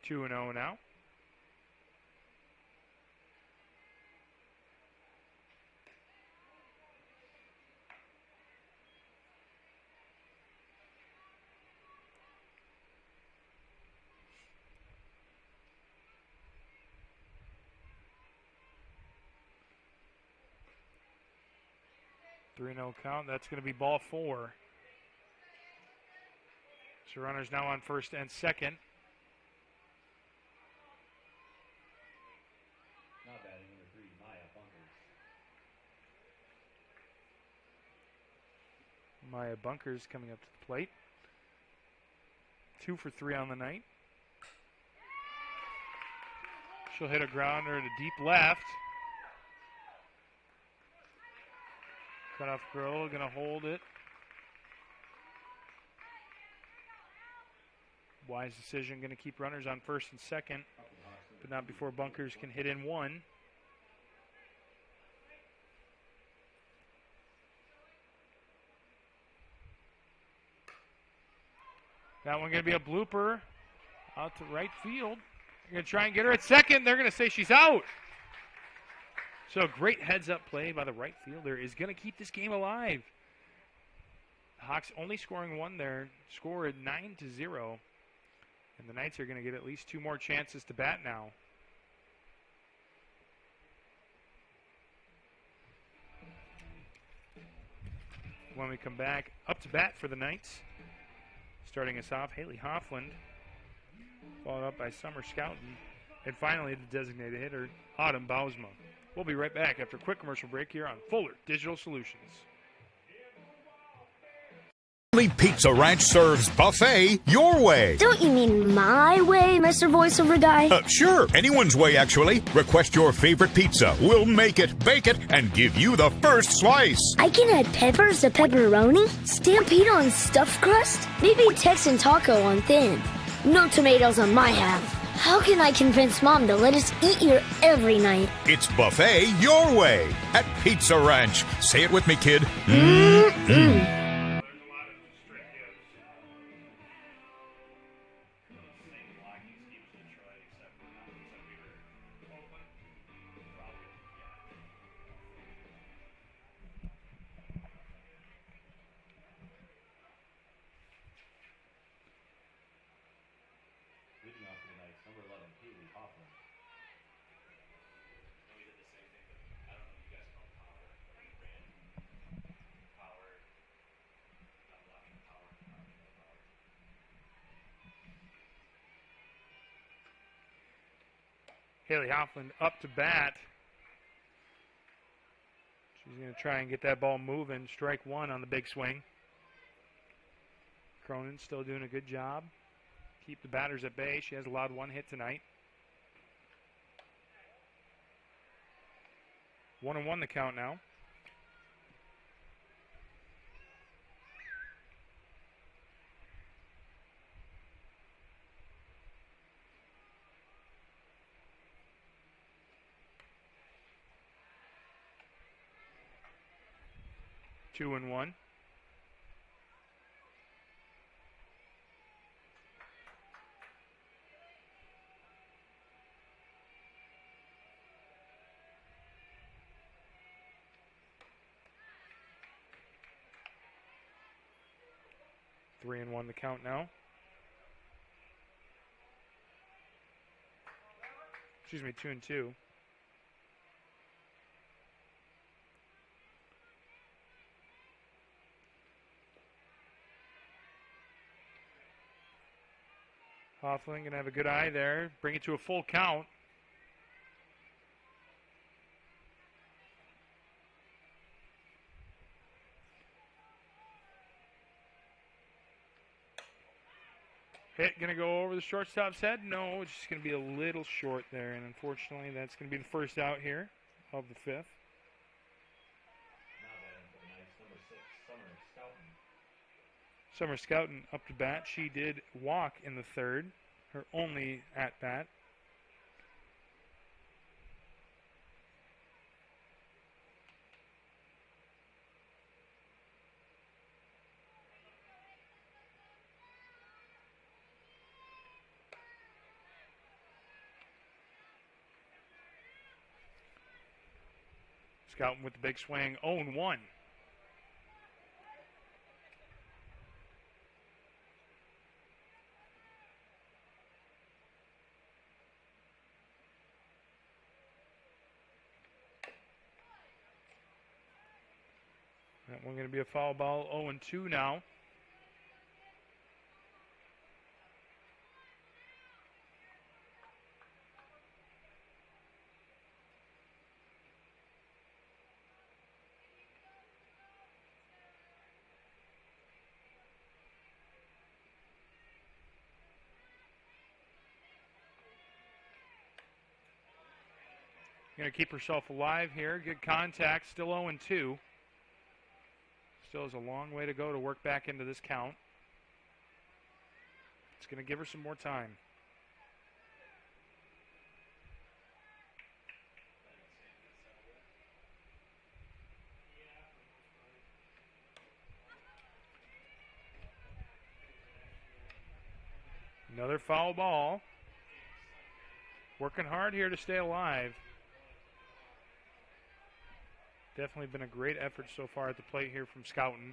Two and 0 now. Three 0 count. That's going to be ball 4. So runners now on first and second. Now batting number 3, Maya Bunkers. Maya Bunkers coming up to the plate. 2 for 3 on the night. She'll hit a grounder to deep left. Cutoff girl going to hold it. Wise decision, going to keep runners on first and second, but not before Bunkers can hit in one. That one going to be a blooper out to right field. They're going to try and get her at second. They're going to say she's out. So great heads-up play by the right fielder is going to keep this game alive. Hawks only scoring one there, score at 9-0. And the Knights are going to get at least two more chances to bat now. When we come back, up to bat for the Knights. Starting us off, Haley Hoffland, followed up by Summer Scouten, and finally the designated hitter, Autumn Bausma. We'll be right back after a quick commercial break here on Fuller Digital Solutions. Pizza Ranch serves buffet your way. Don't you mean my way, Mr. Voiceover Guy? Sure, anyone's way, actually. Request your favorite pizza. We'll make it, bake it, and give you the first slice. I can add peppers to pepperoni, Stampede on stuffed crust, maybe Texan taco on thin. No tomatoes on my half. How can I convince Mom to let us eat here every night? It's buffet your way at Pizza Ranch. Say it with me, kid. Haley Hoffland up to bat. She's going to try and get that ball moving. Strike one on the big swing. Cronin still doing a good job. Keep the batters at bay. She has allowed one hit tonight. 1-1 the count now. Two and one. Three and one the count now. Excuse me, 2-2. Hoffling going to have a good eye there. Bring it to a full count. Hit going to go over the shortstop's head? No, it's just going to be a little short there. And unfortunately, that's going to be the first out here of the fifth. Summer Scouten up to bat. She did walk in the third, her only at bat. Scouten with the big swing, 0-1. That one going to be a foul ball, 0-2 now. Going to keep herself alive here. Good contact, still 0-2. Still has a long way to go to work back into this count. It's going to give her some more time. Another foul ball. Working hard here to stay alive. Definitely been a great effort so far at the plate here from Schouten.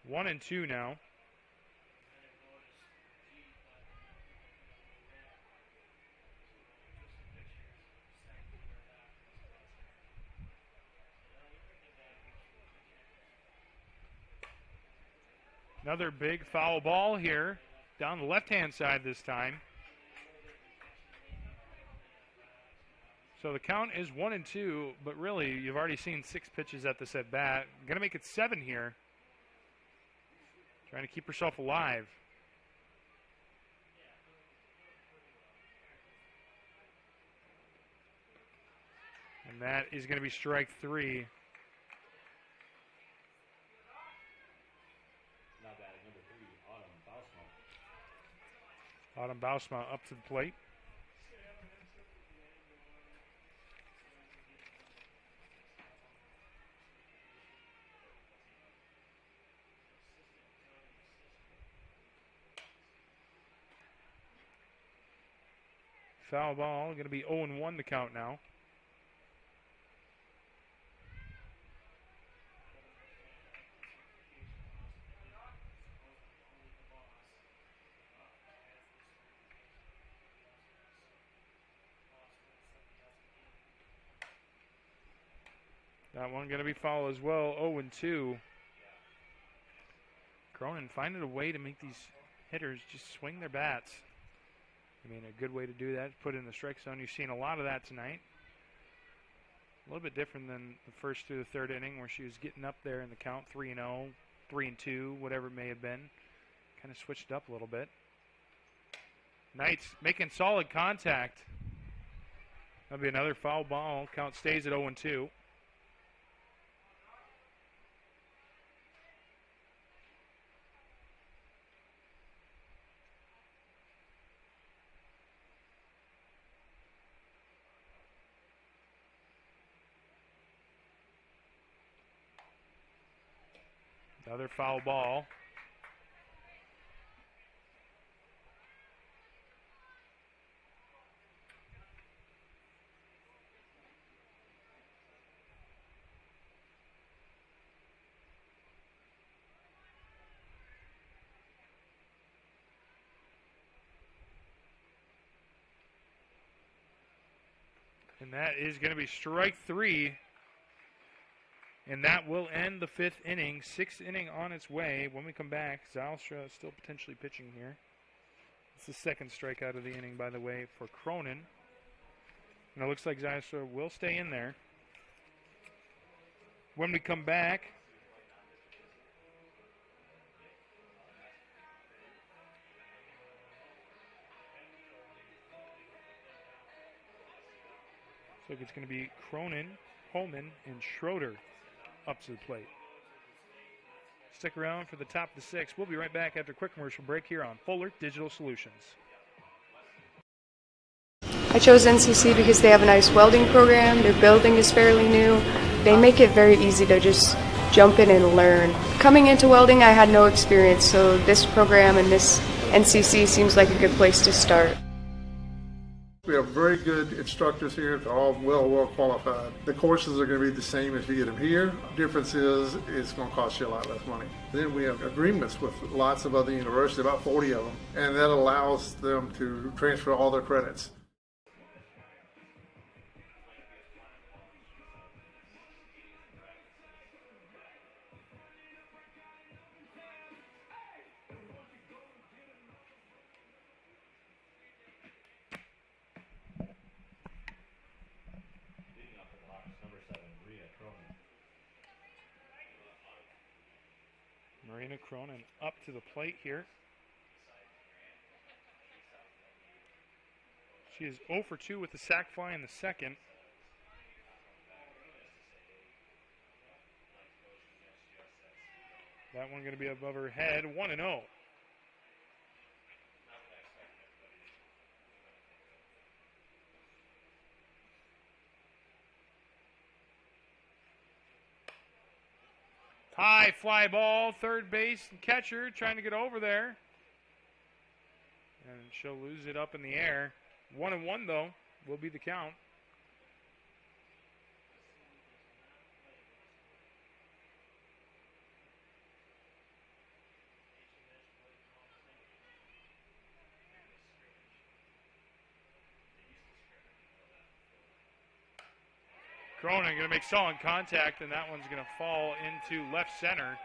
One and two now. Another big foul ball here, down the left-hand side this time. So the count is 1-2, but really you've already seen 6 pitches at this at-bat. Going to make it 7 here. Trying to keep herself alive. And that is going to be strike 3. Autumn Bausma up to the plate. Foul ball, going to be 0-1 to count now. That one going to be foul as well, 0-2. Cronin finding a way to make these hitters just swing their bats. I mean, a good way to do that is put in the strike zone. You've seen a lot of that tonight. A little bit different than the first through the third inning where she was getting up there in the count, 3-0, 3-2, whatever it may have been. Kind of switched up a little bit. Knights making solid contact. That'll be another foul ball. Count stays at 0-2. Another foul ball. And that is going to be strike 3. And that will end the 5th inning. 6th inning on its way. When we come back, Zylstra still potentially pitching here. It's the second strikeout of the inning, by the way, for Cronin. And it looks like Zylstra will stay in there. When we come back, so it's going to be Cronin, Holman, and Schroeder up to the plate. Stick around for the top of the 6th. We'll be right back after a quick commercial break here on Fuller Digital Solutions. I chose NCC because they have a nice welding program. Their building is fairly new. They make it very easy to just jump in and learn. Coming into welding, I had no experience, so this program and this NCC seems like a good place to start. We have very good instructors here. They're all well qualified. The courses are going to be the same if you get them here. Difference is it's going to cost you a lot less money. Then we have agreements with lots of other universities, about 40 of them, and that allows them to transfer all their credits. Marina Cronin up to the plate here. She is 0 for 2 with the sac fly in the second. That one going to be above her head, 1-0. High fly ball, third base and catcher trying to get over there. And she'll lose it up in the air. 1-1 though, will be the count. Cronin going to make solid contact, and that one's going to fall into left center.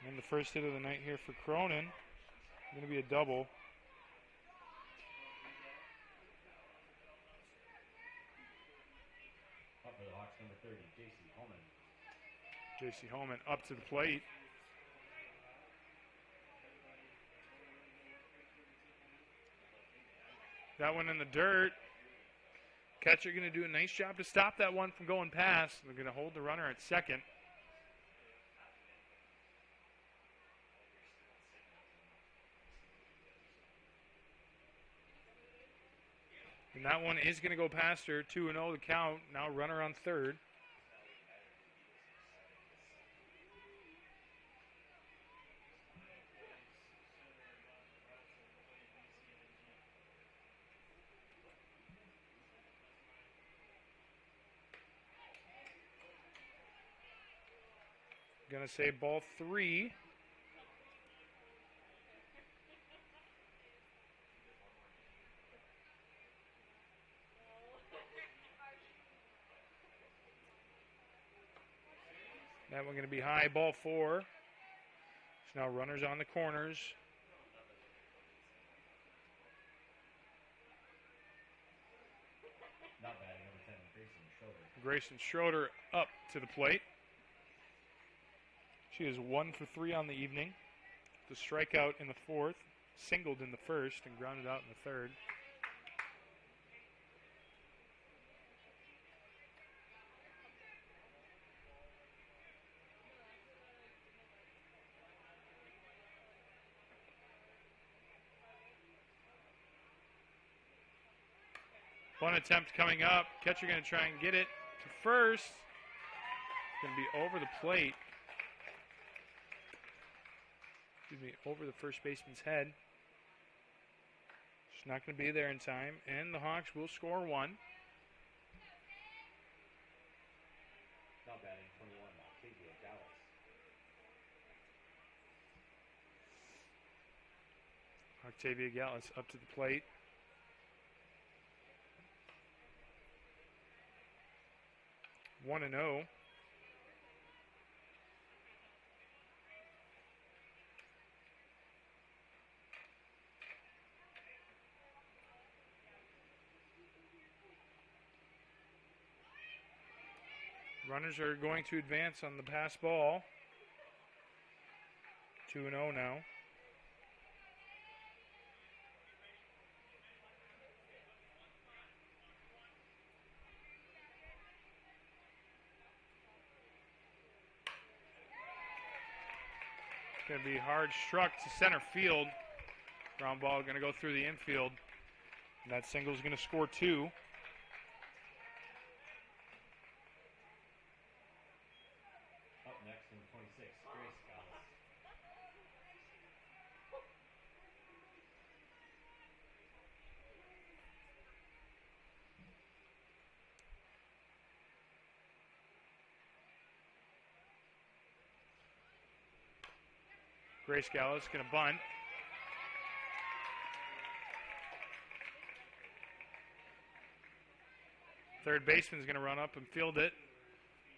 And the first hit of the night here for Cronin. Going to be a double. Up for the Hawks, number 30, J.C. Holman. J.C. Holman up to the plate. That one in the dirt. Catcher going to do a nice job to stop that one from going past. They're going to hold the runner at second. And that one is going to go past her. 2-0 the count. Now runner on third. Going to say ball 3. That one going to be high, ball 4. So now runners on the corners. Not batting, number 10, Grayson Schroeder. Grayson Schroeder up to the plate. She is 1 for 3 on the evening. The strikeout in the fourth, singled in the first, and grounded out in the third. One attempt coming up. Catcher going to try and get it to first. Going to be over the plate. Excuse me, over the first baseman's head. She's not going to be there in time, and the Hawks will score 1. Not batting, 21, Octavia Dallas. Octavia Gallus up to the plate. One and 0. Runners are going to advance on the pass ball. 2-0 now. Going to be hard struck to center field. Ground ball going to go through the infield. And that single is going to score 2. Up next, number 26, Grace Gallus. Grace Gallus going to bunt. Third baseman's going to run up and field it.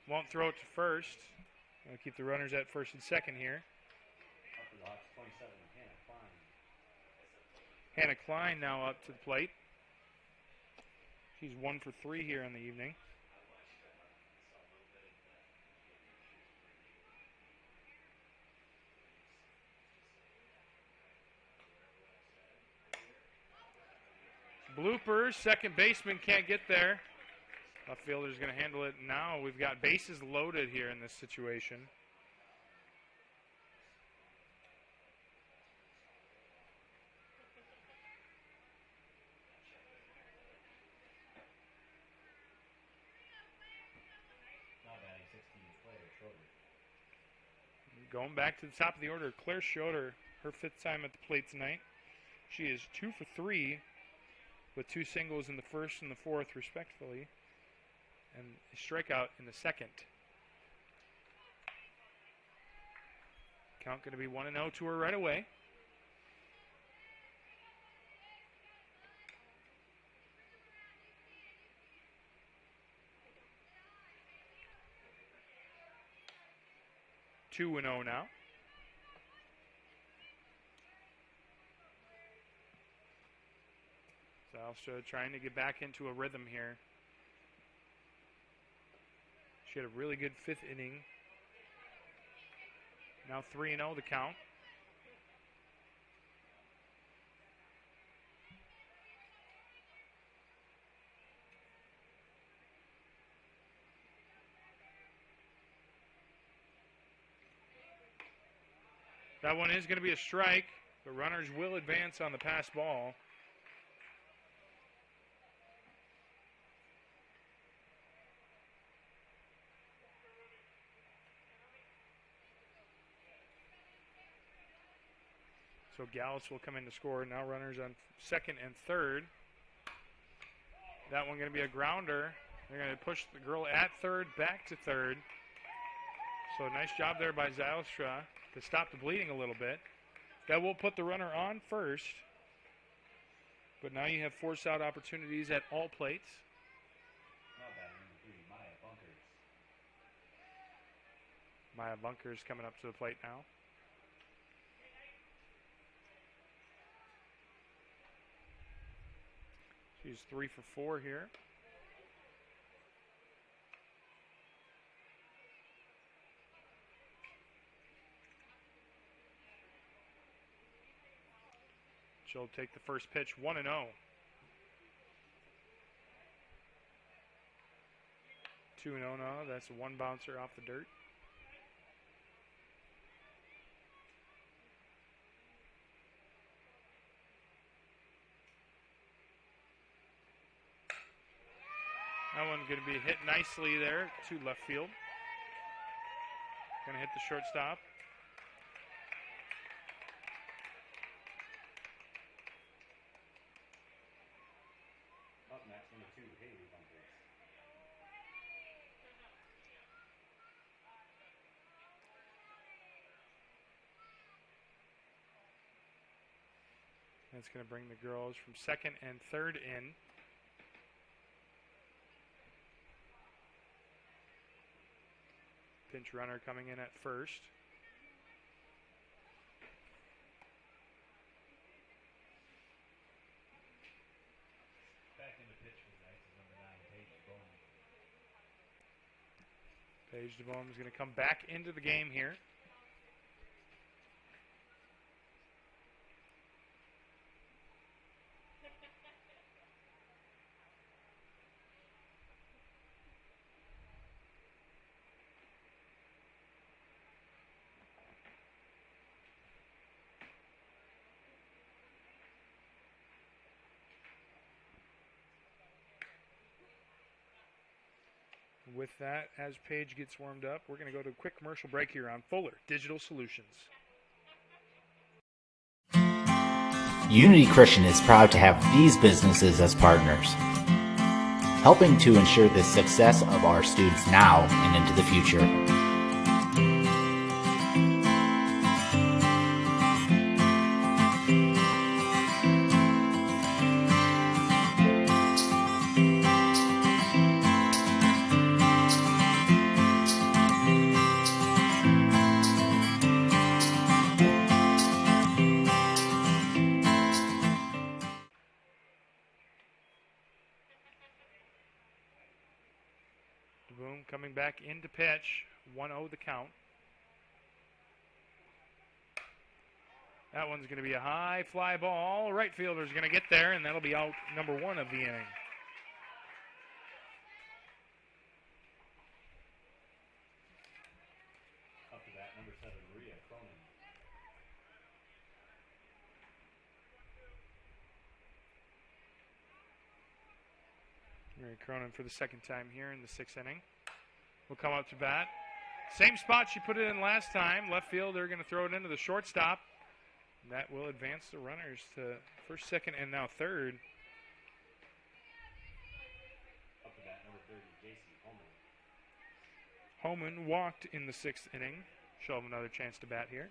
Won't throw it to first. Going to keep the runners at first and second here. Up for the Hawks, 27, Hannah Klein. Hannah Klein now up to the plate. She's 1 for 3 here in the evening. Blooper, second baseman can't get there. Left fielder's going to handle it. Now we've got bases loaded here in this situation. Going back to the top of the order, Claire Schroeder, her 5th time at the plate tonight. She is 2 for 3 with 2 singles in the 1st and the 4th, respectively, and a strikeout in the 2nd. Count going to be 1-0 to her right away. Two and 0 now. Zylstra trying to get back into a rhythm here. She had a really good 5th inning. Now 3-0 the count. That one is going to be a strike. The runners will advance on the pass ball. So Gallus will come in to score. Now runners on 2nd and 3rd. That one going to be a grounder. They're going to push the girl at 3rd back to 3rd. So nice job there by Zylstra to stop the bleeding a little bit. That will put the runner on 1st. But now you have force out opportunities at all plates. Maya Bunkers coming up to the plate now. She's 3 for 4 here. She'll take the first pitch, 1-0. 2-0 now. That's a 1 bouncer off the dirt. That one's going to be hit nicely there to left field. Going to hit the shortstop. Up next, number 2, Haley Bunkers. That's going to bring the girls from 2nd and 3rd in. Pinch runner coming in at 1st. Back in the pitch for the Knights is number 9, Paige Bowman. Paige DeBohm is going to come back into the game here. With that, as Paige gets warmed up, we're going to go to a quick commercial break here on Fuller Digital Solutions. Unity Christian is proud to have these businesses as partners, helping to ensure the success of our students now and into the future. Coming back into pitch, 1-0 the count. That one's going to be a high fly ball. Right fielder's going to get there, and that'll be out number 1 of the inning. Up to that, number 7, Maria Cronin. Mary Cronin for the second time here in the 6th inning. Will come up to bat. Same spot she put it in last time. Left field, they're going to throw it into the shortstop. That will advance the runners to first, second, and now third. Up to bat, number 30, J.C. Holman. Holman walked in the 6th inning. She'll have another chance to bat here.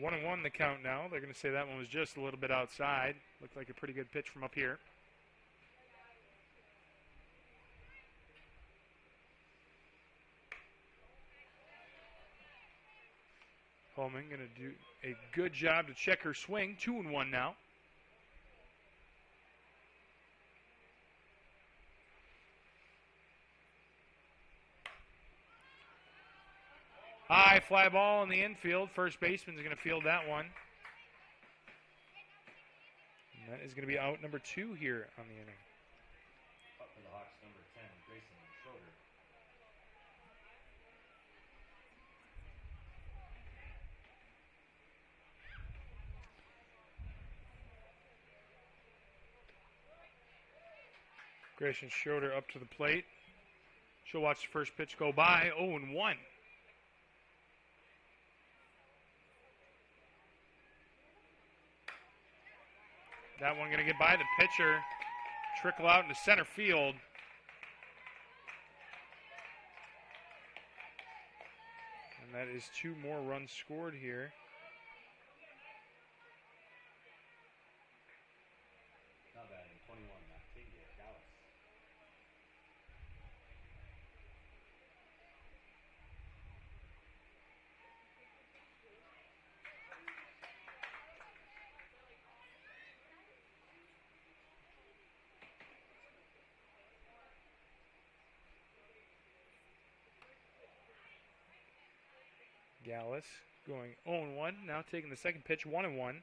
One and one the count now. They're going to say that one was just a little bit outside. Looked like a pretty good pitch from up here. Holman going to do a good job to check her swing. 2-1 now. High fly ball in the infield. First baseman's going to field that one. And that is going to be out number 2 here on the inning. Up for the Hawks, number 10, Grayson Schroeder. Grayson Schroeder up to the plate. She'll watch the first pitch go by. 0-1. That one going to get by the pitcher. Trickle out into center field. And that is 2 more runs scored here. Not bad. 21, Octavia Gallus. Gallus going 0-1. Now taking the second pitch, 1-1.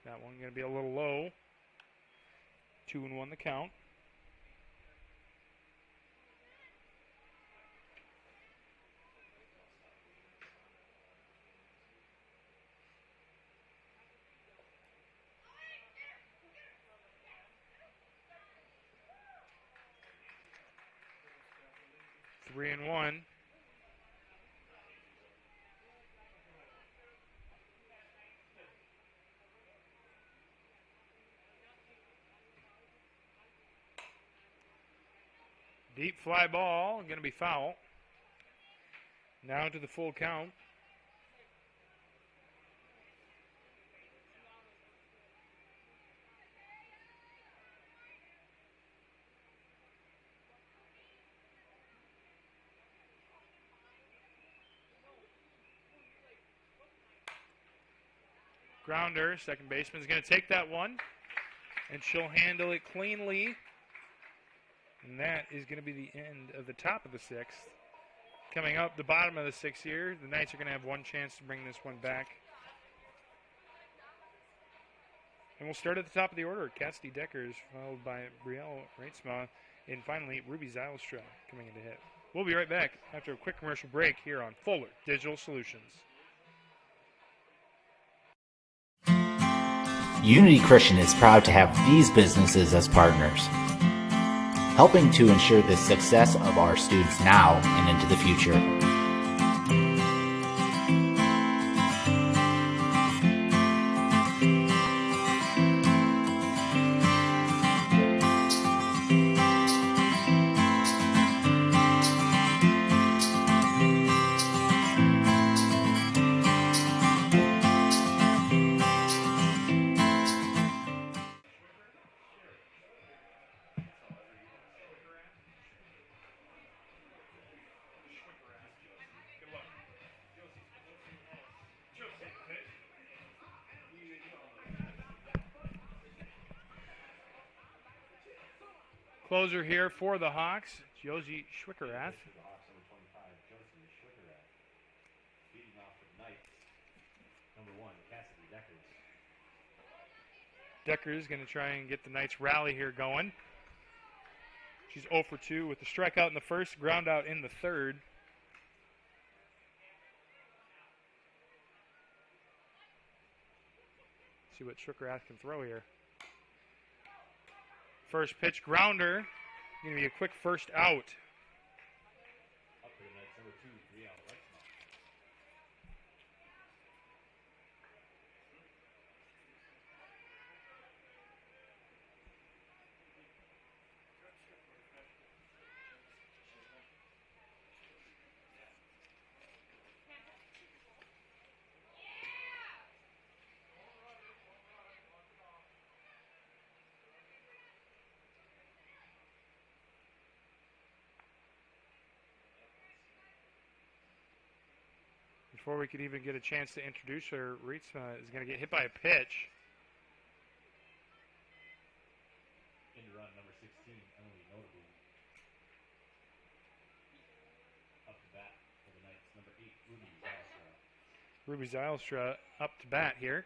That one going to be a little low. 2-1 the count. Three and one. Deep fly ball, going to be foul. Now to the full count. Grounder, second baseman's going to take that one, and she'll handle it cleanly. And that is going to be the end of the top of the sixth. Coming up the bottom of the sixth here, the Knights are going to have one chance to bring this one back. And we'll start at the top of the order. Cassidy Deckers, followed by Brielle Reitzma, and finally Ruby Zylstra coming in to hit. We'll be right back after a quick commercial break here on Fuller Digital Solutions. Unity Christian is proud to have these businesses as partners, helping to ensure the success of our students now and into the future. closer here for the Hawks, Josie Schwickerath. Decker is going to try and get the Knights rally here going. She's 0 for 2 with the strikeout in the first, ground out in the third. See what Schwickerath can throw here. First pitch grounder. Going to be a quick first out. Before we could even get a chance to introduce her, Remsen is going to get hit by a pitch. In run number 16, Emily Notably. Up to bat for the Knights, number 8, Ruby Zylstra. Ruby Zylstra up to bat here.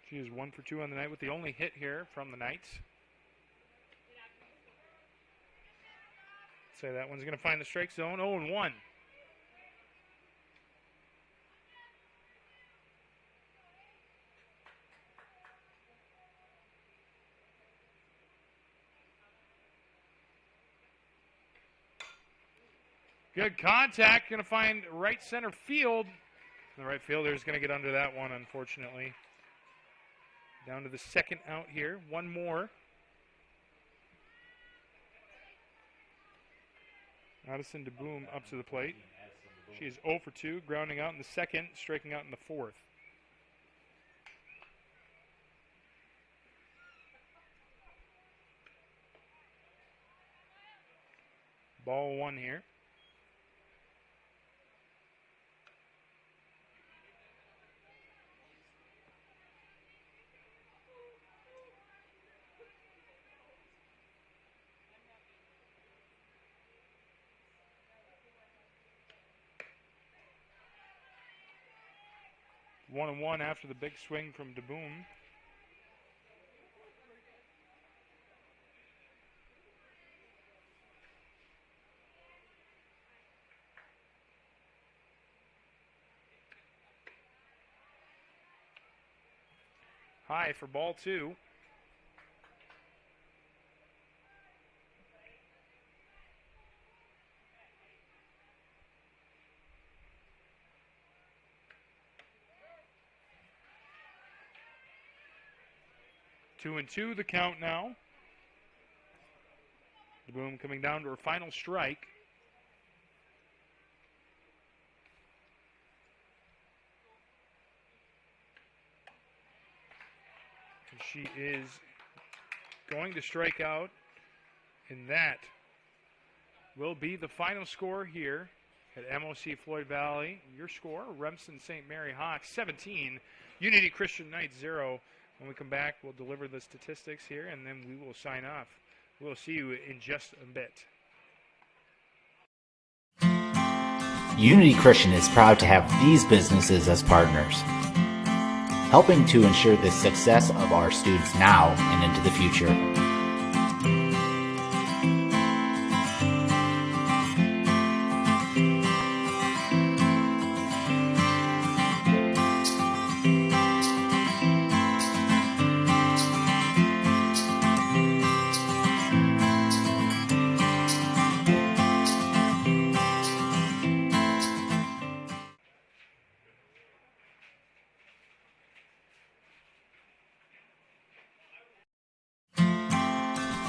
She is 1 for 2 on the night with the only hit here from the Knights. Say that one's going to find the strike zone. 0-1. Good contact. Going to find right center field. The right fielder is going to get under that one, unfortunately. Down to the second out here. One more. Addison DeBoom up to the plate. She is 0 for 2, grounding out in the second, striking out in the fourth. Ball 1 here. One and one after the big swing from DeBoom. High for ball 2. Two and two, the count now. DeBoom coming down to her final strike. And she is going to strike out, and that will be the final score here at MOC Floyd Valley. Your score, Remsen St. Mary Hawks 17, Unity Christian Knights 0. When we come back, we'll deliver the statistics here, and then we will sign off. We'll see you in just a bit. Unity Christian is proud to have these businesses as partners, helping to ensure the success of our students now and into the future.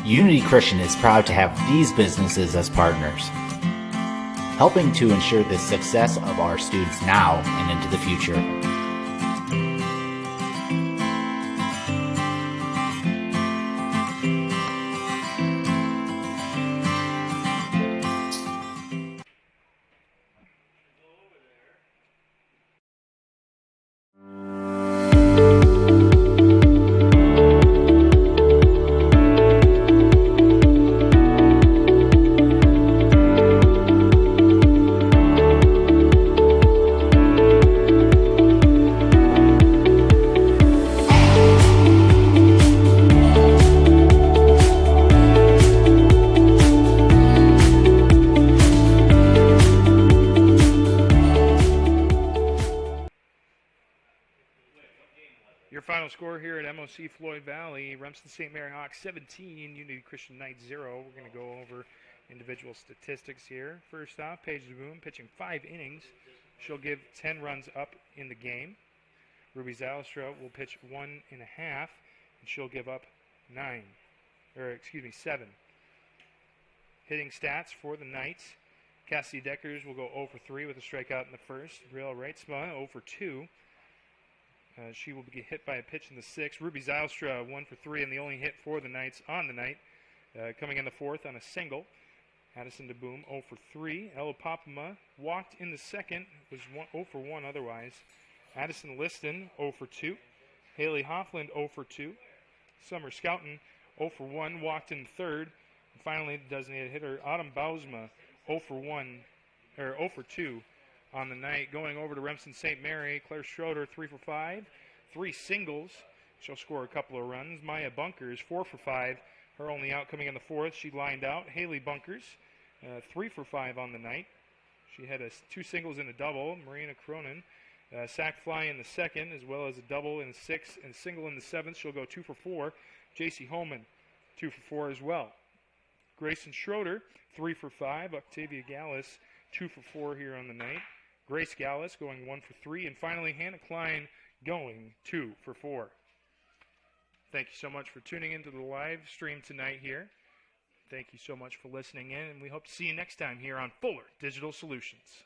Unity Christian is proud to have these businesses as partners, helping to ensure the success of our students now and into the future. final score here at MOC Floyd Valley, Remsen St. Mary Hawks 17, Unity Christian Knights 0. We're going to go over individual statistics here. First off, Paige DeBoom pitching 5 innings. She'll give 10 runs up in the game. Ruby Zylstra will pitch 1.5, and she'll give up 7. Hitting stats for the Knights. Cassie Deckers will go 0 for 3 with a strikeout in the first. Brielle Reitzma 0 for 2. She will get hit by a pitch in the 6th. Ruby Zylstra 1 for 3, and the only hit for the Knights on the night. Coming in the 4th on a single. Addison DeBoom 0 for 3. Ella Popema walked in the 2nd, was 0 for 1 otherwise. Addison Liston 0 for 2. Haley Hoffland 0 for 2. Summer Scouten 0 for 1, walked in the 3rd. And finally, the designated hitter Autumn Bausma 0 for 2 on the night. Going over to Remsen St. Mary, Claire Schroeder 3 for 5, 3 singles. She'll score a couple of runs. Maya Bunkers 4 for 5. Her only out coming in the 4th. She lined out. Haley Bunkers 3 for 5 on the night. She had 2 singles and a double. Marina Cronin sack fly in the 2nd, as well as a double in the 6th and single in the 7th. She'll go 2 for 4. JC Holman 2 for 4 as well. Grayson Schroeder 3 for 5. Octavia Gallus 2 for 4 here on the night. Grace Gallus going 1 for 3. And finally, Hannah Klein going 2 for 4. Thank you so much for tuning into the live stream tonight here. Thank you so much for listening in, and we hope to see you next time here on Fuller Digital Solutions.